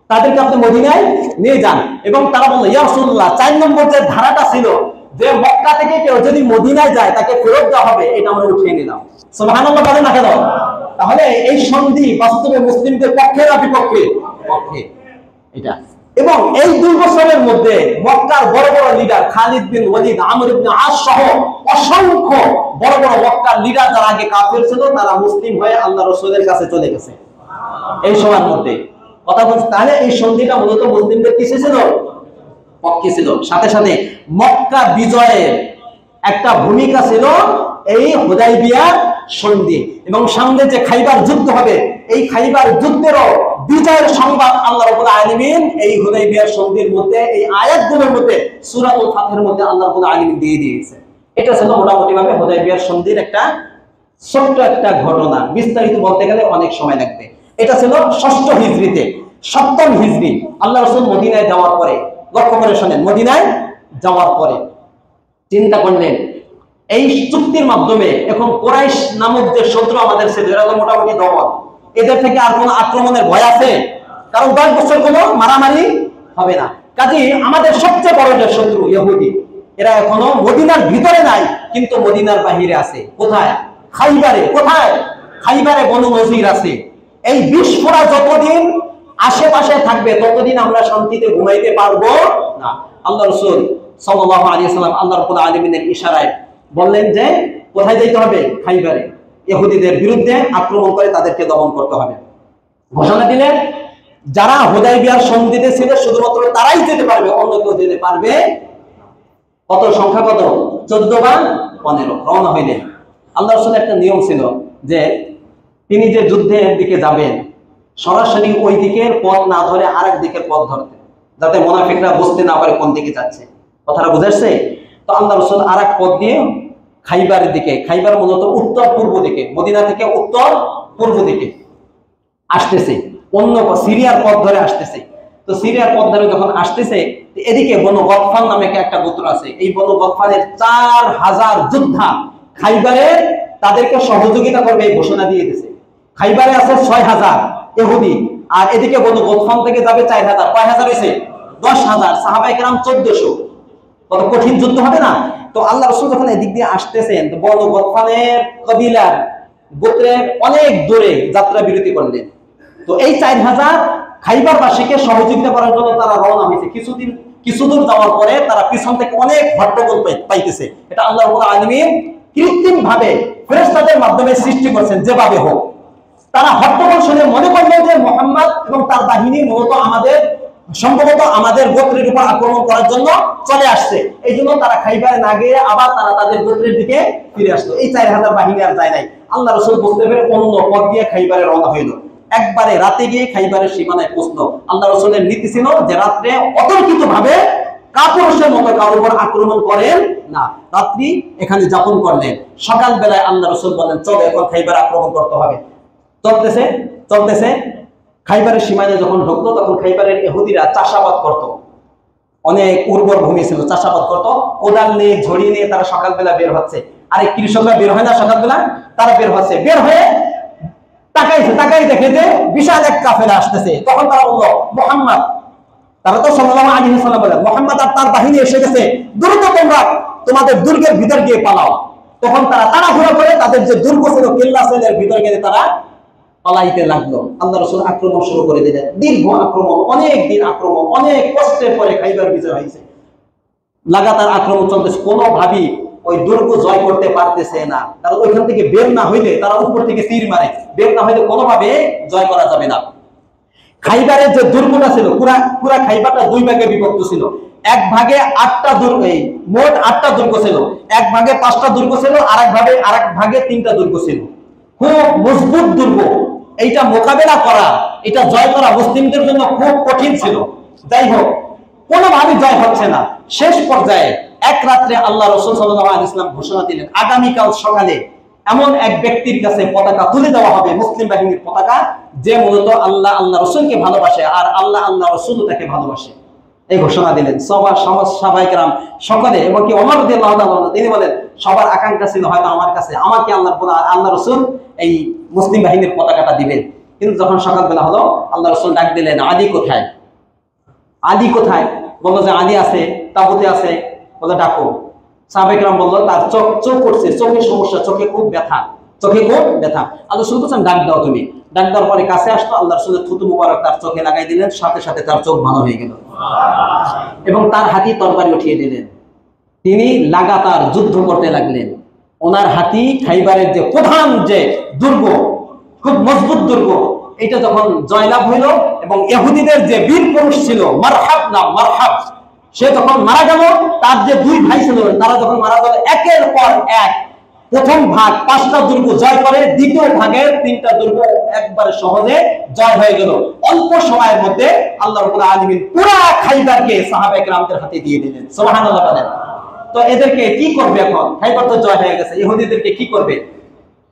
তাদেরকে আপনি মদিনায় নিয়ে যান। এবং তারা বলল, ইয়া রাসূলুল্লাহ, 4 নম্বর যে ধারাটা ছিল যে মক্কা থেকে কেউ যদি মদিনায় যায় তাকে ফেরত দেওয়া হবে, এটা আমরা উঠিয়ে নিলাম। সুবহানাল্লাহ বলেন না কেন? তাহলে এই সন্ধি বাস্তবে মুসলিমদের পক্ষে না বিপক্ষে? পক্ষে এটা। এবং এই 2 বছরের মধ্যে মক্কার বড় বড় লিডার খালিদ বিন ওয়ালিদ, আমর ইবনে আস সহ অসংখ্য বড় বড় মক্কার লিডার যারা আগে কাফের ছিল তারা মুসলিম হয়ে আল্লাহ রাসূলের কাছে চলে গেছে এই সময়ের মধ্যে। কথা বলছি, তাহলে এই সন্ধিটা মূলত মুসলিমদের কিসে ছিল? পক্ষে ছিল। সাথে সাথে মক্কা বিজয়ের একটা ভূমিকা ছিল এই হুদাইবিয়ার সন্ধি। এবং সামনে যে খাইবার যুদ্ধ হবে, এই খাইবার যুদ্ধেরও বিজয়ের সংবাদ আল্লাহ রাব্বুল আলামিন এই হুদাইবিয়ার সন্ধির মধ্যে, এই আয়াতগুলোর মধ্যে, সূরাতুল ফাতহের মধ্যে আল্লাহ রাব্বুল আলামিন দিয়ে দিয়েছে। এটা ছিল মোটামুটি ভাবে হুদাইবিয়ার সন্ধির একটা ছোট্ট একটা ঘটনা। বিস্তারিত বলতে গেলে অনেক সময় লাগবে। এটা ছিল 6ষ্ঠ হিজরিতে, 7ম হিজরি আল্লাহ রাসূল মদিনায় যাওয়ার পরে। লক্ষ্য করে শুনেন, মদিনায় যাওয়ার পরে চিন্তা করলেন এই চুক্তির মাধ্যমে এখন কুরাইশ নামক যে শত্রু আমাদের ছিল এরা তো মোটামুটি দমন, এদের থেকে আর কোনো আক্রমণের ভয় আছে? কারণ 10 বছর কোনো মারামারি হবে না। কাজে আমাদের সবচেয়ে বড় যে শত্রু ইহুদি, এরা এখনো মদিনার ভিতরে নাই কিন্তু মদিনার বাহিরে আছে। কোথায়? খাইবারে। কোথায়? খাইবারে বনু নজির আছে। এই বিস্ফোরা যতদিন আশেপাশে থাকবে ততদিন আমরা শান্তিতে ঘুমাইতে পারবো না। আল্লাহ রাসূল সাল্লাল্লাহু আলাইহি ওয়াসাল্লাম আল্লাহ রাব্বুল আলামিনের ইশারায় বললেন যে কোথায় যেতে হবে? খাইবারে। ইহুদিদের বিরুদ্ধে আক্রমণ করে তাদেরকে দমন করতে হবে। ঘোষণা দিলেন যারা হুদাইবিয়ার সন্ধিতে ছিল শুধুমাত্র তারাই যেতে পারবে, অন্য কেউ যেতে পারবে। কত সংখ্যা? কত? 14 বা 15। রওনা হইলেন। আল্লাহ রাসূলের একটা নিয়ম ছিল যে তিনি যে যুদ্ধের দিকে যাবেন সরাসরি ওই দিকের পথ না ধরে আরেক দিকের পথ ধরতেন, যাতে মুনাফিকরা বুঝতে না পারে কোন দিকে যাচ্ছে। কথাটা বুঝাচ্ছে? তো আল্লাহ রাসূল আরেক পথ দিয়ে খাইবারের দিকে, খাইবার মূলত উত্তর পূর্ব দিকে, মদিনা থেকে উত্তর পূর্ব দিকে আসতেছে, অন্য সিরিয়ার পথ ধরে আসতেছে। তো সিরিয়ার পথ ধরে যখন আসতেছে এদিকে বনু গতফান নামে একটা গোত্র আছে। এই বনু গতফানের 4000 যোদ্ধা খাইবারে তাদেরকে সহযোগিতা করবে এই ঘোষণা দিয়ে দিয়েছে। খাইবারে আছে 6000 ইহুদি, আর এদিকে বনু গতফান থেকে যাবে 4000। কয় হাজার হয়েছে? 10000। সাহাবায়ে কেরাম 1400। কত কঠিন যুদ্ধ হবে না? তো আল্লাহ রাসূল যখন এদিক দিয়ে আসতেছেন তো বনু গতফানের কবিলার গোত্রের অনেক দূরে যাত্রা বিরতি করলেন। তো এই 4000 খাইবারবাসীকে সহযোগিতা করার জন্য তারা রওনা হয়েছে। কিছুদূর যাওয়ার পরে তারা পিছন থেকে অনেক হট্টগোল পাইতেছে। এটা আল্লাহ রাব্বুল আলামিন কৃত্রিম ভাবে ফেরেশতাদের মাধ্যমে সৃষ্টি করেছেন। যেভাবে হোক তারা হট্টগোল শুনে মনে করলেন যে মুহাম্মদ এবং তার বাহিনী মূলত সম্ভবত আমাদের গোত্রের উপর আক্রমণ করার জন্য চলে আসছে। এই জন্য তারা খাইবারে না গিয়ে আবার তারা তাদের গোত্রের দিকে ফিরে আসলো। এই 4000 বাহিনী আর যায় নাই। আল্লাহ রাসূল বুঝতে পেরে অন্য পথ দিয়ে খাইবারে রওনা হইল। একবারে রাতে গিয়ে খাইবারের সীমানায় পৌঁছলো। আল্লাহ রাসূলের নীতি ছিল যে রাত্রে অতর্কিত ভাবে কাপুরুষের মতো কারোর উপর আক্রমণ করেন না, রাত্রি এখানে যাপন করলেন। সকাল বেলায় আল্লাহ রাসূল বলেন চলো এখন খাইবার আক্রমণ করতে হবে। চলতেছে খাইবারের সীমানায় যখন ঢুকলো তখন খাইবারের ইহুদিরা চাষাবাদ করত, অনেক উর্বর ভূমি ছিল, চাষাবাদ করত। কোদাল নিয়ে ঝড়ি নিয়ে তারা সকালবেলা বের হচ্ছে। আর এই কৃষকরা বের হয় না সকালবেলা, তারা বের হচ্ছে। বের হয়ে তাকাই দেখে যে বিশাল এক কাফেলা আসতেছে। তখন তারা বললো মুহাম্মদ, তারা তো সাল্লাল্লাহু আলাইহি ওয়াসাল্লাম বলেন মুহাম্মদ আর তার বাহিনী এসে গেছে, দ্রুত তোমরা তোমাদের দুর্গের ভিতর গিয়ে পালাও। তখন তারা তাড়াহুড়ো করে তাদের যে দুর্গ ছিল কিল্লা সেলের ভিতর গিয়ে তারা পালাইতে লাগলো। আল্লাহ রাসূল আক্রমণ শুরু করে দিলেন। দীর্ঘ আক্রমণ, অনেক দিন আক্রমণ, অনেক কষ্টের পরে খাইবার বিজয় হয়েছে। লাগাতার আক্রমণ চলতেছে, কোনোভাবেই ওই দুর্গ জয় করতে পারতেছে না। কারণ ওইখান থেকে বের না হইলে তারা উপর থেকে তীর মারে, বের না হইলে কোনোভাবে জয় করা যাবে না। খাইবারের যে দুর্গটা ছিল, পুরা পুরা খাইবারটা দুই ভাগে বিভক্ত ছিল। এক ভাগে 8টা দুর্গ, মোট 8টা দুর্গ ছিল। এক ভাগে 5টা দুর্গ ছিল, আরেক ভাগে 3টা দুর্গ ছিল। খুব মজবুত দুর্গ। এইটা মোকাবেলা করা, এটা জয় করা মুসলিমদের জন্য খুব কঠিন ছিল। যাই হোক, কোনোভাবেই জয় হচ্ছে না। শেষ পর্যায়ে এক রাত্রে আল্লাহ রাসূল সাল্লাল্লাহু আলাইহি ওয়াসাল্লাম ঘোষণা দিলেন, আগামীকাল সকালে এমন এক ব্যক্তির কাছে পতাকা তুলে দেওয়া হবে, মুসলিম বাহিনীর পতাকা, যে মূলত আল্লাহ রাসূলকে ভালোবাসে আর আল্লাহ রাসূল তাকে ভালোবাসে। এই ঘোষণা দিলেন। সাহাবায়ে কেরাম সকলে, এবং কি ওমর রাদিয়াল্লাহু তাআলা তিনি বলেন, সবার আকাঙ্ক্ষা ছিল হয়তো আমার কাছে, আমাকে আল্লাহ রাসূল এই মুসলিম বাহিনীর পতাকাটা দিবেন। কিন্তু যখন সকালবেলা হলো, আল্লাহ রাসূল ডাক দিলেন, আলী কোথায়? আলী কোথায়? বললো যে আলী আছে, তাবুতে আছে। বলে ডাকো। সাহাবায়ে কেরাম বললো তার চোখ করছে, চোখের সমস্যা, চোখে খুব ব্যথা। আল্লাহ রাসূল বলছেন ডাক দাও তুমি। ডাক দেওয়ার পরে কাছে আসতো, আল্লাহ রাসূলের থুতু মুবারক তার চোখে লাগাই দিলেন, সাথে সাথে তার চোখ ভালো হয়ে গেল এবং তার হাতি তরবারি উঠিয়ে দিলেন। তিনি লাগাতার যুদ্ধ করতে লাগলেন। ওনার হাতি খাইবারের যে প্রধান যে দুর্গ, খুব মজবুত দুর্গ, এটা যখন জয়লাভ হইল এবং ইহুদিদের যে বীর পুরুষ ছিল মারহাব, সে যখন মারা গেল, তার যে দুই ভাই ছিল তারা যখন মারা গেল, একের পর এক প্রথম ভাগ 5টা দুর্গ জয় করে, দ্বিতীয় ভাগের 3টা দুর্গ একবারে সহজে জয় হয়ে গেল। অল্প সময়ের মধ্যে আল্লাহ রাব্বুল আলামিন পুরো খাইবারকে সাহাবায়ে কেরামদের হাতে দিয়ে দিলেন। সুবহানাল্লাহ বলেন। তো এদেরকে কি করবে এখন? খাইবার তো জয় হয়ে গেছে, ইহুদিদেরকে কি করবে?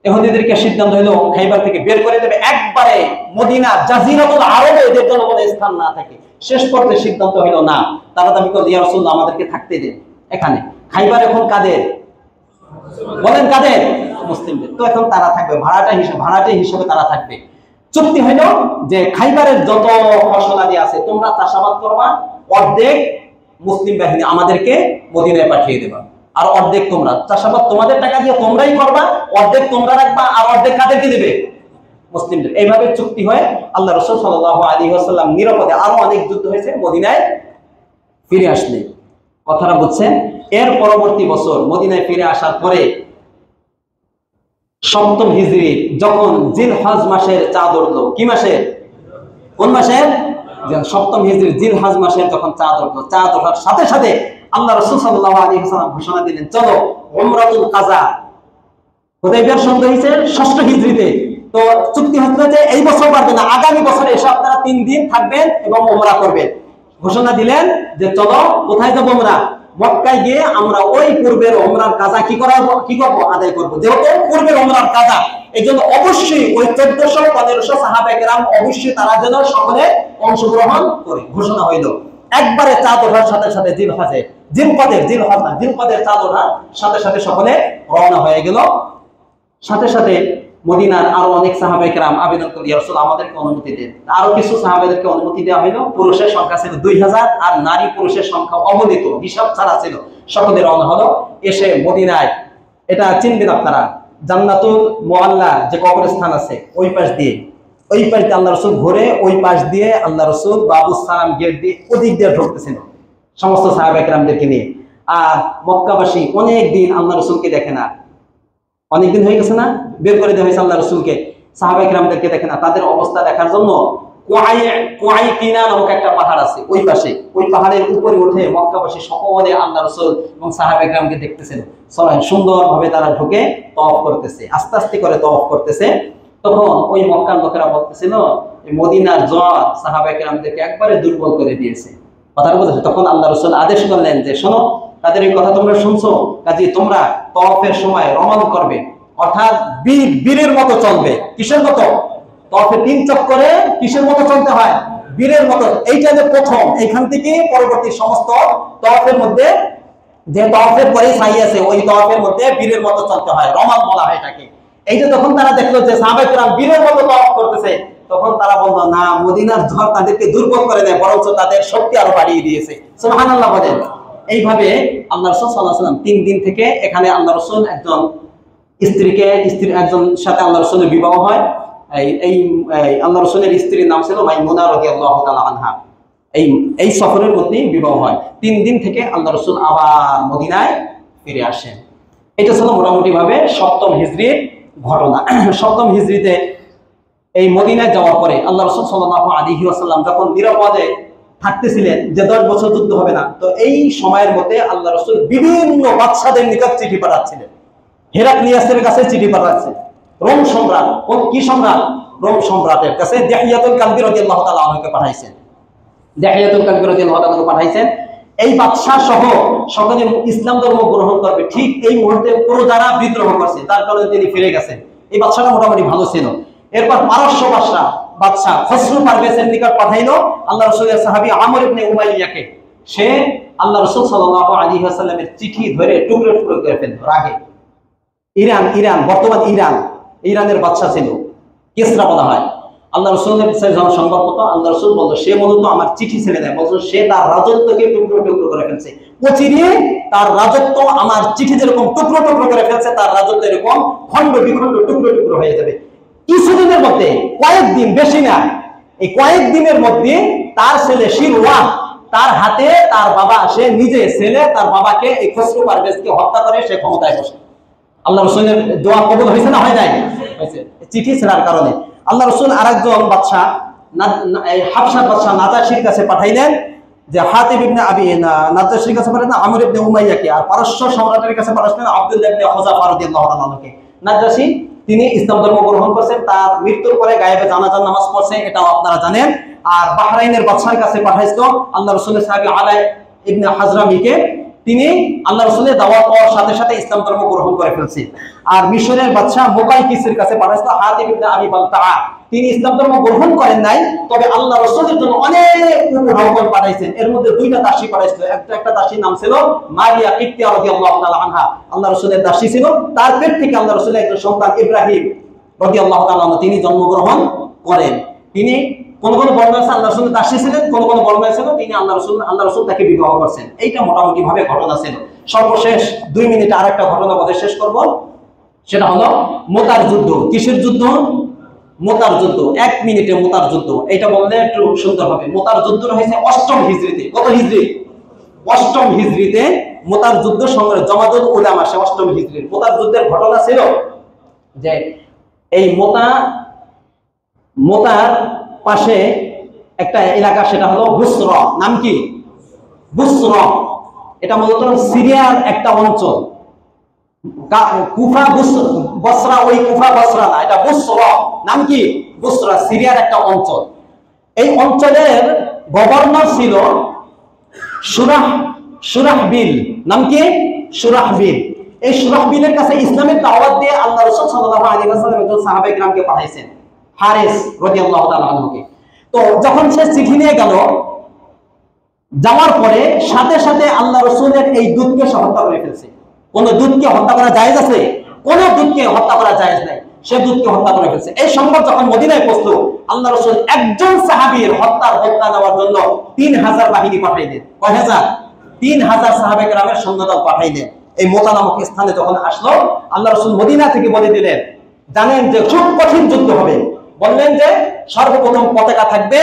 ইহুদিদেরকে সিদ্ধান্ত হলো খাইবার থেকে বের করে দেবে, একবারে মদিনা জাজিরাতুল আরবে এদের জন্য কোনো স্থান না থাকে। শেষ পর্যায়ে সিদ্ধান্ত হলো না, তারা দাবি করল, ইয়া রাসূলুল্লাহ আমাদেরকে থাকতে দিন এখানে। খাইবার এখন কাদের? বলেন কাদের? মুসলিমদের। তো এখন তারা থাকবে, ভাড়াটে হিসেবে তারা থাকবে। চুক্তি হইল যে খাইবারের যত ফসলাদি আছে তোমরা চাষাবাদ করবা, অর্ধেক মুসলিম বাহিনী আমাদেরকে মদিনায় পাঠিয়ে দেবা, আর অর্ধেক তোমরা চাষাবাদ তোমাদের টাকা দিয়ে তোমরাই করবা, অর্ধেক তোমরা রাখবা, আর অর্ধেক কাদেরকে দেবে? মুসলিমদের। এইভাবে চুক্তি হয়ে আল্লাহ রাসূল সাল্লাল্লাহু আলাইহি ওয়াসাল্লাম নিরাপদে, আরো অনেক যুদ্ধ হয়েছে, মদিনায় ফিরে আসলেন। কথাটা বুঝছেন? এর পরবর্তী বছর মদিনায় ফিরে আসার পরে 7ম হিজরি যখন জিলহজ মাসের চাঁদ উঠলো, কি মাসের? কোন মাসের? 7ম হিজরি জিলহজ মাসের যখন চাঁদ উঠলো, চাঁদ ওঠার সাথে সাথে আল্লাহ রাসূল সাল্লাল্লাহু আলাইহি ওয়াসাল্লাম ঘোষণা দিলেন, চলো উমরাতুল কাজা। হুদাইবিয়ার সন্ধি হয়েছে 6ষ্ঠ হিজরিতে। তো চুক্তি হচ্ছে যে এই বছর পারবে না, আগামী বছরে এসে আপনারা 3 দিন থাকবেন এবং উমরা করবেন। ঘোষণা দিলেন যে চলো কোথায় যাবো আমরা? মক্কায় গিয়ে আমরা ওই পূর্বের উমরার কাজা কি করব? আদায় করব। যেহেতু পূর্বের উমরার কাজা, এইজন্য অবশ্যই ওই 1400-1500 সাহাবায়ে কেরাম অবশ্যই তারা যেন সকলে অংশগ্রহণ করে। ঘোষণা হইল। একবারে চাঁদ ওঠার সাথে সাথে জিলকদের চাঁদ ওঠার সাথে সাথে সকলে রওনা হয়ে গেল। সাথে সাথে মদিনার আরো অনেক সাহাবায়ে কেরাম আবেদন করলেন, ইয়া রাসূল আমাদেরকে অনুমতি দেন। আরো কিছু সাহাবাদেরকে অনুমতি দেওয়া হলো। পুরুষের সংখ্যা ছিল 2000 আর নারী পুরুষের সংখ্যা অগণিত, হিসাব ছাড়া ছিল। সকলে রওনা হলো। এসে মদিনায়, এটা চিনবেন আপনারা, জান্নাতুল মুআল্লা যে কবরস্থান আছে, ওই পাশ দিয়ে আল্লাহ রাসূল ঘুরে, ওই পাশ দিয়ে আল্লাহ রাসূল বাবুস সালাম গেট দিয়ে ওদিক দিয়ে ঢুকতেছিল সমস্ত সাহাবায়ে কেরামদেরকে নিয়ে। আর মক্কাবাসী অনেক দিন আল্লাহ রাসূলকে দেখে না, অনেকদিন হয়ে গেছে না, বের করে দেওয়া হয়েছে আল্লাহ রাসূলকে। সাহাবায়ে কেরামদেরকে দেখে না, তাদের অবস্থা দেখার জন্য কুয়াইতিনা নামক একটা পাহাড় আছে ওই পাশে, ওই পাহাড়ের উপরে উঠে মক্কাবাসী সকলে আল্লাহ রাসূল এবং সাহাবায়ে কেরামকে দেখতেছেন। সবাই সুন্দরভাবে তারা ঢুকে তওয়াফ করতেছে, আস্তে আস্তে করে তওয়াফ করতেছে। তখন ওই মক্কার লোকেরা বলতেছিল, মদিনার জ্বর সাহাবায়ে কেরামদেরকে একবারে দুর্বল করে দিয়েছে। কথাটা বুঝেছে? তখন আল্লাহ রাসূল আদেশ করলেন যে শোনো, তাদের এই কথা তোমরা শুনছো, কাজে তোমরা তওয়াফের সময় রমণ করবে, অর্থাৎ বীরের মতো চলবে। কিসের মতো? তওয়াফে 3 চক্করে কিসের মতো চলতে হয়? বীরের মতো। এইটা যে প্রথম, এখান থেকে পরবর্তী সমস্ত তওয়াফের মধ্যে যে তওয়াফের পরে সাই আছে, ওই তওয়াফের মধ্যে বীরের মতো চলতে হয়, রমণ বলা হয় এটাকে। এইটা যখন তারা দেখলো যে সাহাবায়ে কেরাম বীরের মতো তওয়াফ করতেছে, তখন তারা বলল, না, মদিনার জ্বর তাদেরকে দুর্বল করে দেয়, বরঞ্চ তাদের শক্তি আরো বাড়িয়ে দিয়েছে। সুবহানাল্লাহ বলেন। এইভাবে আল্লাহ রাসূল সাল্লাল্লাহু আলাইহি ওয়াসাল্লাম 3 দিন থেকে এখানে আল্লাহ রাসূল একজন সাথে আল্লাহ রাসূলের বিবাহ হয়। এই আল্লাহ রাসূলের স্ত্রীর নাম ছিল মাইমুনা রাদিয়াল্লাহু তাআলা আনহা। এই সফরের মধ্যে বিবাহ হয়। 3 দিন থেকে আল্লাহ রাসূল আবার মদিনায় ফিরে আসেন। এটা ছিল মোটামুটি ভাবে 7ম হিজরির ঘটনা। 7ম হিজরিতে এই মদিনায় যাওয়ার পরে আল্লাহ রাসূল সাল্লাল্লাহু আলাইহি ওয়াসাল্লাম যখন নিরাপদে থাকতেছিলেন যে 10 বছর যুদ্ধ হবে না, তো এই সময়ের মধ্যে আল্লাহ রাসূল বিভিন্ন বাদশাদের নিকট চিঠি পাঠাচ্ছিলেন। হেরাক্লিয়াসের কাছে চিঠি পাঠাচ্ছেন, রোম সম্রাট, কি সম্রাট? রোম সম্রাটের কাছে দিহিয়াতুল কালবি রাদিয়াল্লাহু তাআলা আনহুকে পাঠাইছেন। দিহিয়াতুল কালবি রাদিয়াল্লাহু তাআলা আনহুকে পাঠাইছেন। এই বাদশা সহ সকলে ইসলাম ধর্ম গ্রহণ করবে, ঠিক এই মুহূর্তে পুরো যারা বিদ্রোহ করছে তার কারণে তিনি ফিরে গেছেন। এই বাদশাটা মোটামুটি ভালো ছিল। এরপর পারস্য বাদশা খসরু পারভেজের নিকট পাঠাইলো আল্লাহ রাসূলের সাহাবী আমর ইবনে উমাইয়াকে। সে আল্লাহ রাসূল সাল্লাল্লাহু আলাইহি ওয়াসাল্লামের চিঠি ধরে টুকরো টুকরো করে ফেলল রাগে। ইরান বর্তমান ইরানের বাদশা ছিল, কিসরা বলা হয়। আল্লাহ রাসূলের কাছে যখন সংবাদ পেল, আল্লাহ রাসূল বলল সে মূলত আমার চিঠি ছেড়ে দেয়, বলছে সে তার রাজত্বকে টুকরো টুকরো করে ফেলছে। অচিরে তার রাজত্ব আমার চিঠি যেরকম টুকরো টুকরো করে ফেলছে, তার রাজত্ব এরকম খণ্ড বিখণ্ড টুকরো টুকরো হয়ে যাবে। কিছুদিনের মধ্যে, কয়েকদিন, বেশি না, এই কয়েকদিনের মধ্যে তার ছেলে শিরওয়াহ, তার হাতে তার বাবা, সে নিজে ছেলে তার বাবাকে এই খসরু পারভেজকে হত্যা করে সে ক্ষমতায় বসে। আল্লাহ রাসূলের দোয়া কবুল হয়েছে না হয় নাই? হয়েছে, চিঠি ছেড়ার কারণে। আল্লাহ রাসূল আরেকজন বাদশা, হাবশার বাদশা নাজাশির কাছে পাঠাইলেন, যে হাতিব ইবনে আবি নাজাশির কাছে পাঠালেন আমর ইবনে উমাইয়াকে, আর পারস্য সম্রাটের কাছে পাঠালেন আব্দুল্লাহ ইবনে হুযাফা রাদিয়াল্লাহু তাআলা আনহুকে। নাজাশি তিনি ইসলাম ধর্ম গ্রহণ করছেন, তার মৃত্যুর পরে গায়েবে জানাজার নামাজ পড়ছে, এটাও আপনারা জানেন। আর বাহরাইনের বাদশার কাছে পাঠাইছিল আল্লাহ রাসূলের সাহাবী আলাই ইবনে হাজরামিকে, তিনি আল্লাহ রাসূলের দাওয়াত পাওয়ার সাথে সাথে ইসলাম ধর্ম গ্রহণ করে ফেলছে। আর মিশরের বাদশা মুকাইকিসের কাছে পাঠাইছিল হাতিব ইবনে আবি বালতাআ, তিনি ইসলাম ধর্ম গ্রহণ করেন নাই, তবে আল্লাহ রাসূলের জন্য অনেক উপঢৌকন পাঠাইছেন। এর মধ্যে দুইটা দাসী পাঠাইছিল, একটা দাসীর নাম ছিল মারিয়া কিবতিয়া রাদিয়াল্লাহু তাআলা আনহা, আল্লাহ রাসূলের দাসী ছিল। তার পেট থেকে আল্লাহ রাসূলের একজন সন্তান ইব্রাহিম রাদিয়াল্লাহু তাআলা আনহু তিনি জন্মগ্রহণ করেন। তিনি কোন বর্ণনা আছে আল্লাহ রাসূলের দাসী ছিলেন, কোন বর্ণনা ছিল তিনি আল্লাহ রাসূল তাকে বিবাহ করছেন। এইটা মোটামুটি ভাবে ঘটনা ছিল। সর্বশেষ 2 মিনিটে আরেকটা ঘটনা বলে শেষ করব, সেটা হলো মোতার যুদ্ধ। কিসের যুদ্ধ? মোতার যুদ্ধ। 1 মিনিটে মোতার যুদ্ধ, এটা বললে একটু সুন্দর হবে। মোতার যুদ্ধটা হয়েছে 8ম হিজরিতে। কত হিজরি? 8ম হিজরিতে মোতার যুদ্ধ সংগ্রাম, জমাতুল উলামা, 8ম হিজরির মোতার যুদ্ধের ঘটনা ছিল যে এই মোতার পাশে একটা এলাকা, সেটা হলো বুসরা। নাম কি? বুসরা। এটা মূলত সিরিয়ার একটা অঞ্চল। কুফা বসরা, ওই কুফা বসরা না, এটা বুসরা। নাম কি? বুসরা, সিরিয়ার একটা অঞ্চল। এই অঞ্চলের গভর্নর ছিল সুরাহবিল। নাম কি? সুরাহবিল। এই সুরাহবিলের কাছে ইসলামের দাওয়াত দিয়ে আল্লাহ রাসূল সাল্লাল্লাহু আলাইহি ওয়াসাল্লাম একজন সাহাবায়ে কিরামকে পাঠাইছেন, হারিস রাদিয়াল্লাহু তাআলা আনহুকে। তো যখন সে চিঠি নিয়ে গেল, যাওয়ার পরে সাথে সাথে আল্লাহ রাসূলের এই দূতকে হত্যা করে ফেলছে। কোন দূতকে হত্যা করা জায়েজ আছে? কোন দূতকে হত্যা করা জায়েজ নাই, সে দূতকে হত্যা করে ফেলছে। এই সংবাদ যখন মদিনায় পৌঁছলো, আল্লাহ রাসূল একজন সাহাবীর হত্যা নেওয়ার জন্য 3000 বাহিনী পাঠাইলেন। কয় হাজার? 3000 সাহাবায়ে কেরামের সৈন্যদল পাঠাইলেন। এই মোতা নামক স্থানে যখন আসলো, আল্লাহ রাসূল মদিনা থেকে বলে দিলেন, জানেন যে খুব কঠিন যুদ্ধ হবে। বললেন যে সর্বপ্রথম পতাকা থাকবে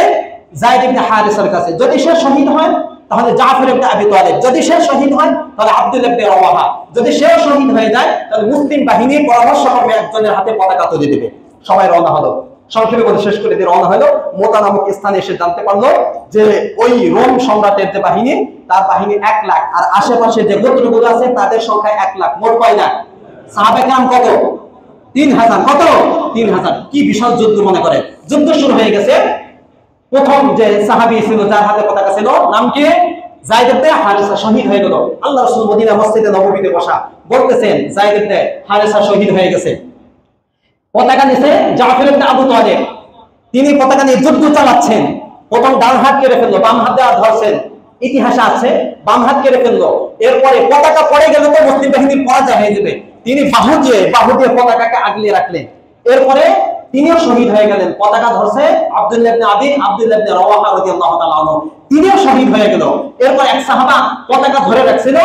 যায়েদ ইবনে হারিসার কাছে, যদি সে শহীদ হয় তাহলে জাফর ইবনে আবি তালিব, যদি সে শহীদ হয় তাহলে আব্দুল্লাহ ইবনে রাওয়াহা, যদি সেও শহীদ হয়ে যায় তাহলে মুসলিম বাহিনী পরামর্শ করবে একজনের হাতে পতাকা তুলে দেবে। সবাই রওনা হলো। সংক্ষেপে বলে শেষ করে দিয়ে রওনা হলো। মোতা নামক স্থানে এসে জানতে পারলো যে ওই রোম সম্রাটের যে বাহিনী, তার বাহিনী 1 লাখ, আর আশেপাশে যে গোত্রগুলো আছে তাদের সংখ্যা 1 লাখ, মোট কয় লাখ? সাহাবায়ে কেরাম কত? 3000। কত? 3000। কি বিশাল যুদ্ধ মনে করে। যুদ্ধ শুরু হয়ে গেছে। প্রথম যে সাহাবী ছিল, যার হাতে পতাকা ছিল, নাম কি? যায়েদ ইবনে হারিসা, শহীদ হয়ে গেল। আল্লাহ রাসূল মদিনা মসজিদে নববীতে বসা বলতেছেন যায়েদ ইবনে হারিসা শহীদ হয়ে গেছে। পতাকা নিচে জাফর ইবনে আবু তালিব, তিনি পতাকা নিয়ে যুদ্ধ চালাচ্ছেন। প্রথম ডান হাত কেটে ফেললো, বাম হাত দিয়ে ধরছেন, ইতিহাসে আছে বাম হাত কেটে ফেললো। এরপরে পতাকা পড়ে গেল তো মুসলিম বাহিনীর পরাজয় হয়ে যাবে, তিনি বাহু দিয়ে পতাকাকে আগলিয়ে রাখলেন। এরপরে তিনিও শহীদ হয়ে গেলেন। পতাকা ধরছে আব্দুল্লাহ ইবনে রাওয়াহা রাদিয়াল্লাহু তাআলা আনহু, তিনিও শহীদ হয়ে গেল। এরপর এক সাহাবা পতাকা ধরে রাখছিল,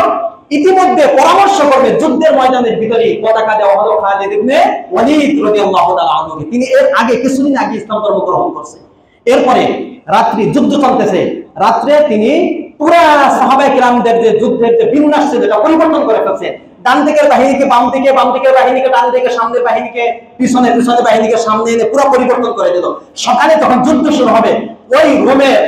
ইতিমধ্যে পরামর্শ করবে যুদ্ধের ময়দানের ভিতরে পতাকা দেওয়া হলো খালিদ ইবনে ওয়ালিদ রাদিয়াল্লাহু তাআলা আনহু। তিনি এর আগে কিছুদিন আগে ইসলাম ধর্ম গ্রহণ করছে। এরপরে রাত্রি যুদ্ধ চলতেছে, রাত্রে তিনি পুরা সাহাবায়ে কিরামদের যে যুদ্ধের যে বিন্যাস ছিল এটা পরিবর্তন করে ফেলছেন। ডান দিকের বাহিনীকে বাম দিকে, বাম দিকের বাহিনীকে ডান দিকে, সামনের বাহিনীকে পিছনে, পিছনের বাহিনীকে সামনে এনে পুরো পরিবর্তন করে দিল। সকালে তখন যুদ্ধ শুরু হবে। ওই রোমের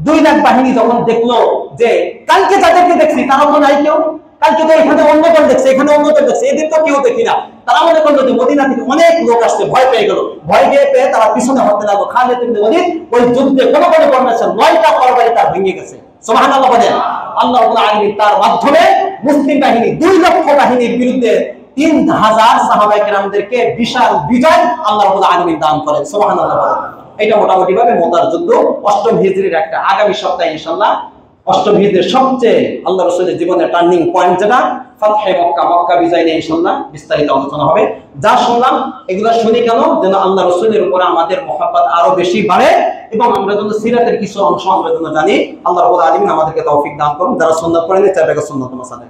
2 লাখ বাহিনী যখন দেখলো যে কালকে যাদেরকে দেখছি তারা তো নাই কেউ, কালকে তো এখানে অন্য দল দেখছে, এখানে অন্য দল দেখছে, এদিন তো কেউ দেখি না, তারা মনে করলো যে মদিনা থেকে অনেক লোক আসছে, ভয় পেয়ে গেল। ভয় পেয়ে তারা পিছনে হতে লাগলো। খালিদ ইবনে ওয়ালিদ ওই যুদ্ধে কোন বর্ণনা 9টা তরবারি তার ভেঙে গেছে। সুবহানাল্লাহ বলেন। আল্লাহ রাব্বুল আলামিন তার মাধ্যমে মুসলিম বাহিনী 2 লক্ষ বাহিনীর বিরুদ্ধে 3000 সাহাবায়ে কেরামদেরকে বিশাল বিজয় আল্লাহ রাব্বুল আলামিন দান করেন। সুবহানাল্লাহ বলেন। এটা মোটামুটি ভাবে মুতার যুদ্ধ 8ম হিজরির একটা। আগামী সপ্তাহে ইনশাআল্লাহ 8ম হিজরির সবচেয়ে আল্লাহ রাসূলের জীবনের টার্নিং পয়েন্ট যেটা ফাতহে মক্কা, মক্কা বিজয় নিয়ে ইনশাআল্লাহ বিস্তারিত আলোচনা হবে। যা শুনলাম এগুলো শুনি কেন, যেন আল্লাহ রাসূলের উপরে আমাদের মহব্বত আরো বেশি বাড়ে এবং আমরা যেন সিরাতের কিছু অংশ আমরা যেন জানি। আল্লাহ রাব্বুল আলামিন আমাদেরকে তৌফিক দান করুন। যারা সুন্নাত পড়েন তাদেরকে সুন্নাত মাসালে